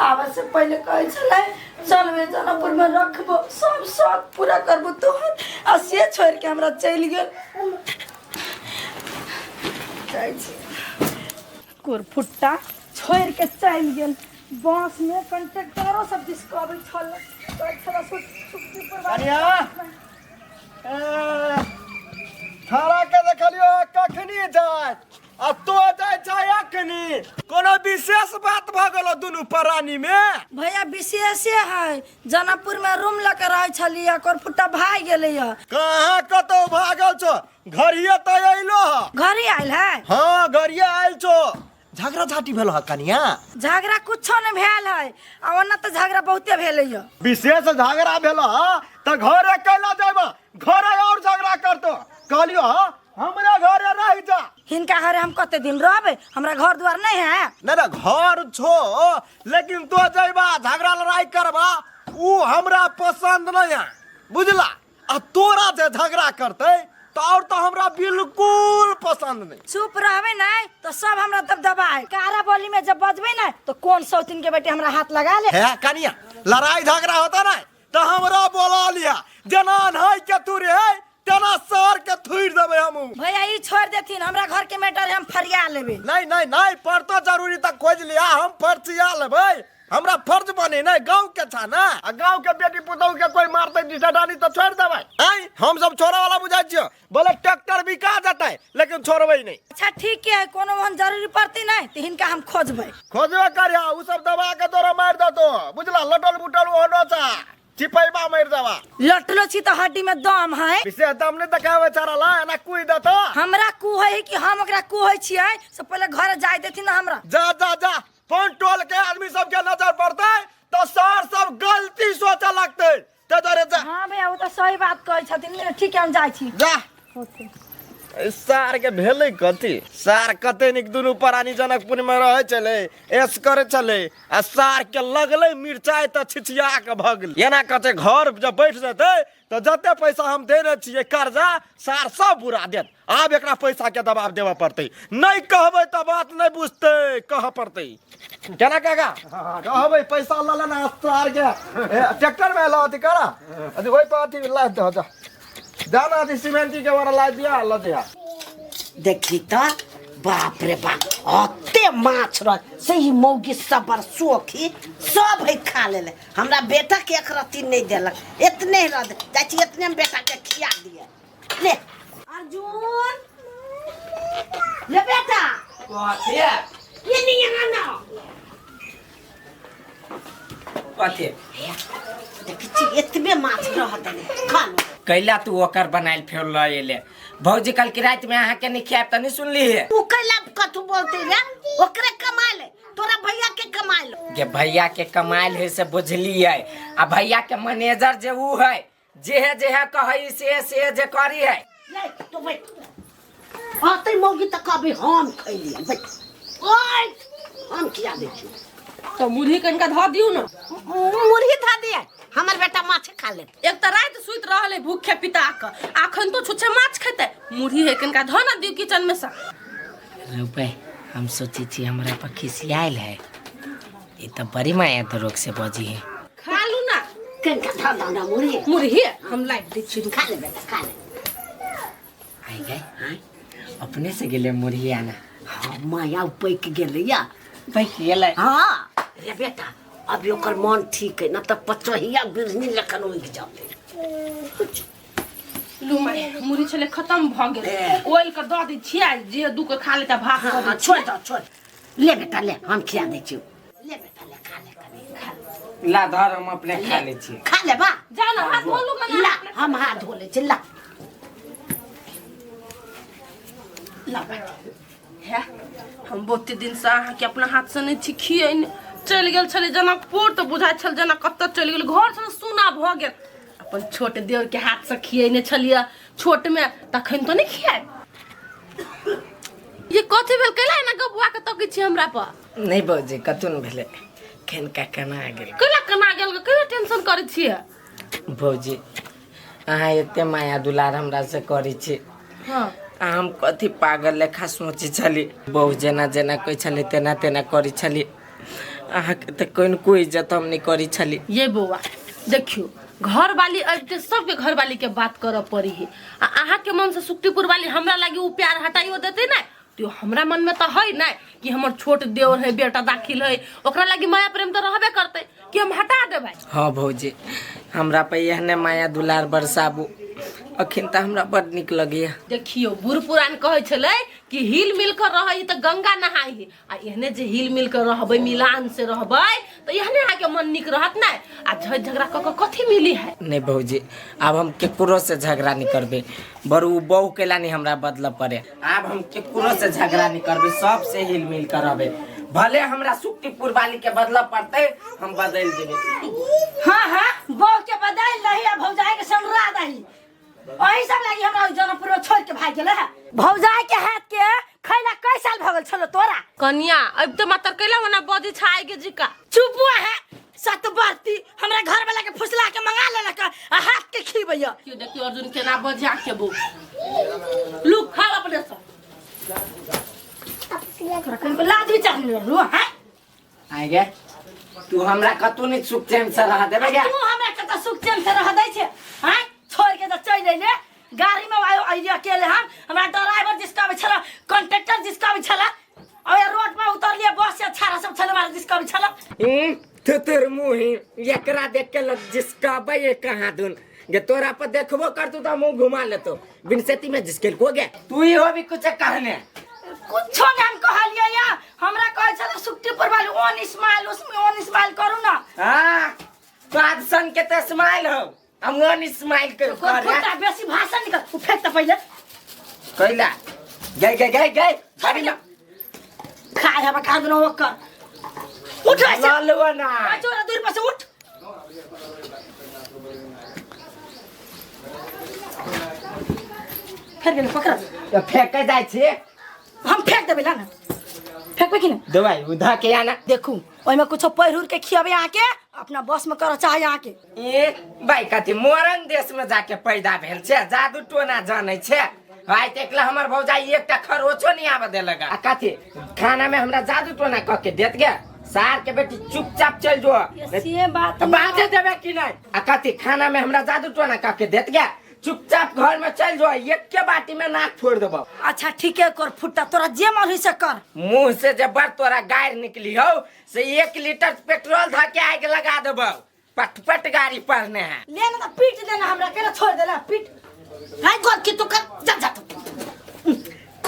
आवे से पहले कहे छले चल वे जनकपुर में रखबो सब शौक पूरा करबो तोहर आ से छोड़ के हमरा चल गेल जाई छी कुरपुटा छोड़ के चल गेल बस में कंडक्टरो सब डिस्कवर छल थोड़ा सुक्ति पर कन्या थारा के देखलियो कखनी जाय अब तो जाय छै अखनी कोनो विशेष बात भ गेलो दुनु प्राणी में भैया विशेषे है जनकपुर में रूम लेके रहे छलिए कुरपुटा भाग गेले है कहाँ कतो भागल छो घरिये त अइलो घर ही आयल है हां घरिये आइल छो झगड़ा झाटी भेलो ह कन्या झगड़ा कुछो नहीं भेल है आ ओना तो झगड़ा बहुते भेले है विशेष झगड़ा भेलो ह त घरे कैला जाबा घरे और झगड़ा करतो कहलियो ह हमरा घरे रह जा हिनका घरे हम कते दिन रहबे हमरा घर द्वार नहीं है ना घर छो लेकिन तो जइबा झगड़ा लड़ाई करबा उ हमरा पसंद नहीं है बुझला आ तोरा जे झगड़ा करते तो और तो हमरा बिल्कुल पसंद नहीं। चुप रहबे ना तो सब हमरा दबदबा है। कारा बोली में जब बजबे ना तो कौन सौतीन के बेटे हमरा हाथ लगा ले। है कनिया लड़ाई झगड़ा होता ना तो हमरा बोला लिया जना नहीं के तू रे तना सर के थुर देबे हम। भैया ई छोड़ देथिन हमरा घर के मैटर हम फरिया लेबे। नहीं नहीं नहीं पर तो जरूरी तक खोज लिया हम फर्जिया लेबे। हमरा फर्ज बने ना गांव के था ना गांव के बेटी पुतौ के कोई मारते डिटाडानी तो छोड़ देबे। आई हम सब छोरा वाला बुझाई छियो बोले ट्रैक्टर बिका जाता है लेकिन छोड़बे नहीं। अच्छा ठीक है कोनो वहन जरूरी पड़ती ना तो हिनका हम खोजबे। खोजबे करिया उ सब दबा के तोरा मार दो तो बुझला लटल बुटल होनो चा चिपैबा मार देबा। लटलो छी तो हड्डी में दम है। विशेष दम ने देखावे चारा ला ना कुई दे तो हमरा कु है कि हम ओकरा कु है छियै से पहले घर जाय देथिन ना हमरा। जा जा जा फोन टोल के आदमी सब के नजर पड़ते तो सर सब गलती सोचे लगते ते तोरे जा। हां भैया वो तो सही बात कहै छथिन। ठीक है हम जाय छी। जा सार के भेले कथी सार कते निक दुनु परानी जनकपुर में रहे चले एस करे चले आ सार के लगले मिर्चाई त छिछिया के भगल एना कते घर जब बैठ जते तो जते पैसा हम देने छिए कर्जा सार सब बुरा देत। आब एकरा पैसा के दबाव देवा पड़ते नहीं कहबे त बात नहीं बुझते कह पड़ते केना काका कहबे पैसा ल लेना सार के ट्रैक्टर में लाती करा अभी ओई पाती ला दे जा जाना थी सीमेंटी के वाला ला दिया ला दिया। देखी तो बाप रे बाप अते माछ रह सही मौगी सबर सोखी सब है खा लेले। हमरा बेटा के एक रत्ती नहीं देलक इतने रह दे चाची इतने में बेटा के खिया दिए। ले अर्जुन ले बेटा ये नहीं आना कथी देखी इतने माछ रह दे खा लो। कैला तू ओकर बनाइल फेर ले भौजी कल की रात में अहाँ के नहीं खिया तनी सुन ली है। तू कैला कथु बोलते रे ओकरे कमाल है तोरा भैया के कमाल के भैया के कमाइल है से बुझली है आ भैया के मैनेजर जे ऊ है जे कहई से जे करी है। ले तो बैठ आते मौगी त कभी हम खैली बैठ ओए हम खिया दे छी तो मुरही कनका ध दियो ना। मुरही धा दिए हमर बेटा माछ खा ले। एक त रात सुत रहले भूखे पिता क आखन तो छुछे माछ खेते मुरही है कनका ध ना दियो किचन में सा। रुपए हम सोची थी हमरा पर खिसियाइल है ये तो बड़ी माया तो रोक से बजी है। खा लू ना कनका धा ना मुरही हम लाइट दे छी खा ले बेटा खा ले। आई गए अपने से गेले मुरही आना। हां माया पैक गेले या पैक गेले। हां रे बेटा अब ओकर मन ठीक है ना त पचहिया बिरनी लखन होई जाते। लू माय मुरही छले खत्म भ गेल ओइल के द दी छिया जे दू के खा लेता भात द दे छोड़ ले बेटा ले हम खिया दे छी। ले बेटा ले खा ले कभी खा ला धर हम अपने खा ले छी। खा ले बा जा ना हाथ धो लू का ला हम हाथ धो ले छी ला ला बेटा है हम बहुते दिन से अहाँ के अपना हाथ से नहीं छिखिए चल गेल छले जनकपुर तो बुझाय छल जना कत चल गेल घर से सुना भ गेल अपन छोट देवर के हाथ से खिएने छलिए छोट में तखन तो नहीं खियाए। ये कथि भेल कैला ना गबुआ के तो किछि हमरा पर नहीं बौजी कतुन भेले खेन का कना गेल कैला कना गेल कैला टेंशन करे छिए भौजी अहाँ एते माया दुलार हमरा से करी छी। हां हम कथी पागल लेखा सोची छली बहु जना जना कोई छली तेना तेना करी छली अहाँ के त कोई इज्जत हम नहीं करी छली। ये बउआ देखियो घर वाली अब सबके घर वाली के बात कर पड़ी है अहाँ के मन से सुक्तिपुर वाली हमरा लागी उ प्यार हटाइयो देते ना तो हमरा मन में तो है ना कि हमर छोट देवर है बेटा दाखिल है ओकरा लागी माया प्रेम तो रहबे करते कि हम हटा देबै। हाँ भौजी हमरा पे एहने माया दुलार बरसाबू अखिन त हमरा बड निक लगे। देखियो बूढ़ पुरान कहे छले कि हिल मिल कर रही तो गंगा नहाई है आ एहने जे हिल मिल कर रहबै मिलान से रहबै तो एहने आके मन निक रहत ना आ झगड़ा क कथी मिली है। नहीं भौजी अब हम केकरो से झगड़ा नहीं करबे बरू बहू केला नहीं हमरा बदल पड़े अब हम केकरो से झगड़ा नहीं करबे सब से हिल मिल कर रहबे भले हमरा सुक्तिपुर वाली के बदला पड़ते हम बदल देबे। हां बहू के बदल नहीं आ भौजाई के संगरा दही ओही सब लागी हमरा जनकपुर छोड़ के भाग गेले। भौजाई के हाथ के खैला कई साल भगल छलो तोरा कन्या अब तो मातर कैला होना बदी छाए के जिका चुप हुआ है सतबर्ती हमरा घर वाला के फुसला के मंगा लेलक आ हाथ के खीबैया क्यों देखियो अर्जुन के ना बजा के बो लू खा अपने से लाज भी चाहिए रू हैं आगे तू हमरा कतौ नहीं सुख चैन से रह देबे गे तू हमरा कत सुख चैन से रह दै छे हैं छोड़ के त चल ले गाड़ी में आयो आइडिया अकेले हम हमरा ड्राइवर जिसका भी छला कंडक्टर जिसका भी छला और रोड पे उतर लिए बस से छारा सब छला मार जिसका भी छला तुतुर मुही एकरा देख के लग जिसका बे कहां दुन गे तोरा पर देखबो कर तू तो मुंह घुमा लेतो बिनसेती में जिसके को गे तू ही हो भी कुछ कहने कुछ नाम कहलिए या हमरा कहे छला सुक्तिपुर वाली ओन स्माइल उसमें ओन स्माइल करू ना हां बाद सन के त स्माइल हो हम ओन स्माइल कर खोटा बेसी भाषण निकल उ फेंक त पहिले कइला गए गाड़ी में खाए हम खा दनो ओकर उठ ऐसे लालवा ना चोरा दूर पर से उठ फेर गेल पकड़ तो फेंक जाय छे हम फेंक देबे ना फेंकबे कि ना दवाई उधा के आना देखू ओइमे कुछ पहिरूर के खियाबे आके अपना बस में कर चाहे आके ए भाई कथी मोरन देश में जाके पैदा भेल छे जादू टोना जाने छे भाई देखला हमर भौजाई एकटा खरोचो नहीं आवे दे लगा आ कथी खाना में हमरा जादू टोना क के देत गे सार के बेटी चुपचाप चल जो ये बात बाजे देबे कि नहीं आ कथी खाना में हमरा जादू टोना क के देत गे चुपचाप घर में चल जो एक के बाटी में नाक फोड़ देबो अच्छा ठीक है कर फुट्टा तोरा जे मन से कर मुंह से जब बर तोरा गायर निकली हो से 1 लीटर पेट्रोल धा के आग लगा देबो पटपट गाड़ी पड़ने है ले ना पीट देना हमरा के छोड़ देना पीट हाय गॉड की तो कर जा जा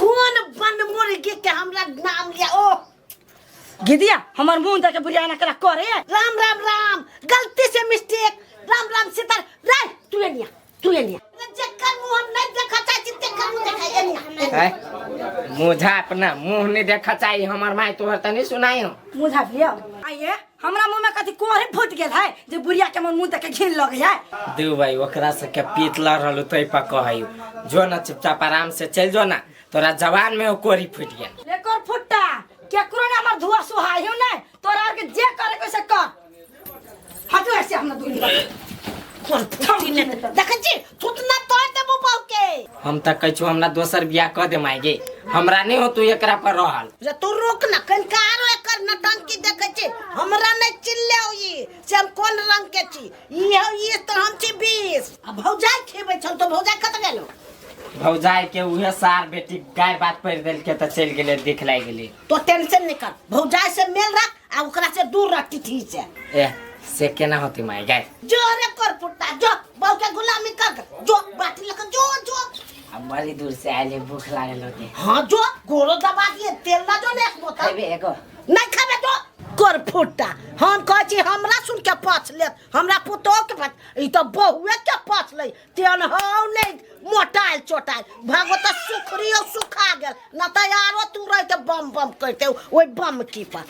कौन बन मुर्गी के हमरा नाम लिया ओ गिदिया हमर मुंह देख के बुझाना करा करे राम राम राम गलती से मिस्टेक राम राम सीता रे तू ले लिया जक्कर मुंह हम नहीं देखा चाची देखा मुंह देखा नहीं मुझा अपना मुंह नहीं देखा चाहिए हमार माई तोहर तनी सुनाई हो मुंह झाप लिया आइए हमरा मुंह में कथी कोहरे फूट गेल है जे बुढ़िया के मुंह देख के घिन लगे है दू भाई ओकरा से के पीतला रहलु तई पर कहई जो ना चुपचाप आराम से चल जो ना तोरा जवान में ओ कोरी फूट गेल लेकर फुट्टा केकरो ने हमर धुआ सुहाइयो नै तोरा के जे करे के से कर हटो ऐसे हमरा दूर देखा जी थुतना तोड़ देबो बाऊ के हम त कहै छु हमरा दोसर बियाह क दे माइगे हमरा नहीं हो तू एकरा पर रहल जे तू रोक ना कनकारो एकर नटंकी देखे छी हमरा नहीं चिल्ले होई से हम कोन रंग के छी ये तो हम छी 20 अब भौजाई खेबै छ तो भौजाई कत गेलो भौजाई के उहे सार बेटी गाय बात पर देल के त चल गेले दिखलाई गेली तो टेंशन नहीं कर भौजाई से मेल रख आ ओकरा से दूर रख ठीक से ए से केना होती माई गाय जो रे कर पुट्टा जो बाऊ के गुलामी कर जो बाटी लेकर जो अब बड़ी दूर से आले भूख लागल होते हां जो गोरो दबा दिए तेल ना जो ने बोतल खाबे एगो नहीं खाबे तो कर फुट्टा हम कह छी हमरा सुन के पाछ ले हमरा पुतो के पाछ ई तो बहुए के पाछ ले तेन हो नहीं मोटाइल चोटाइल भागवत सुखरी सुखा गेल न त यारो तू रह के बम बम करते ओई बम की पर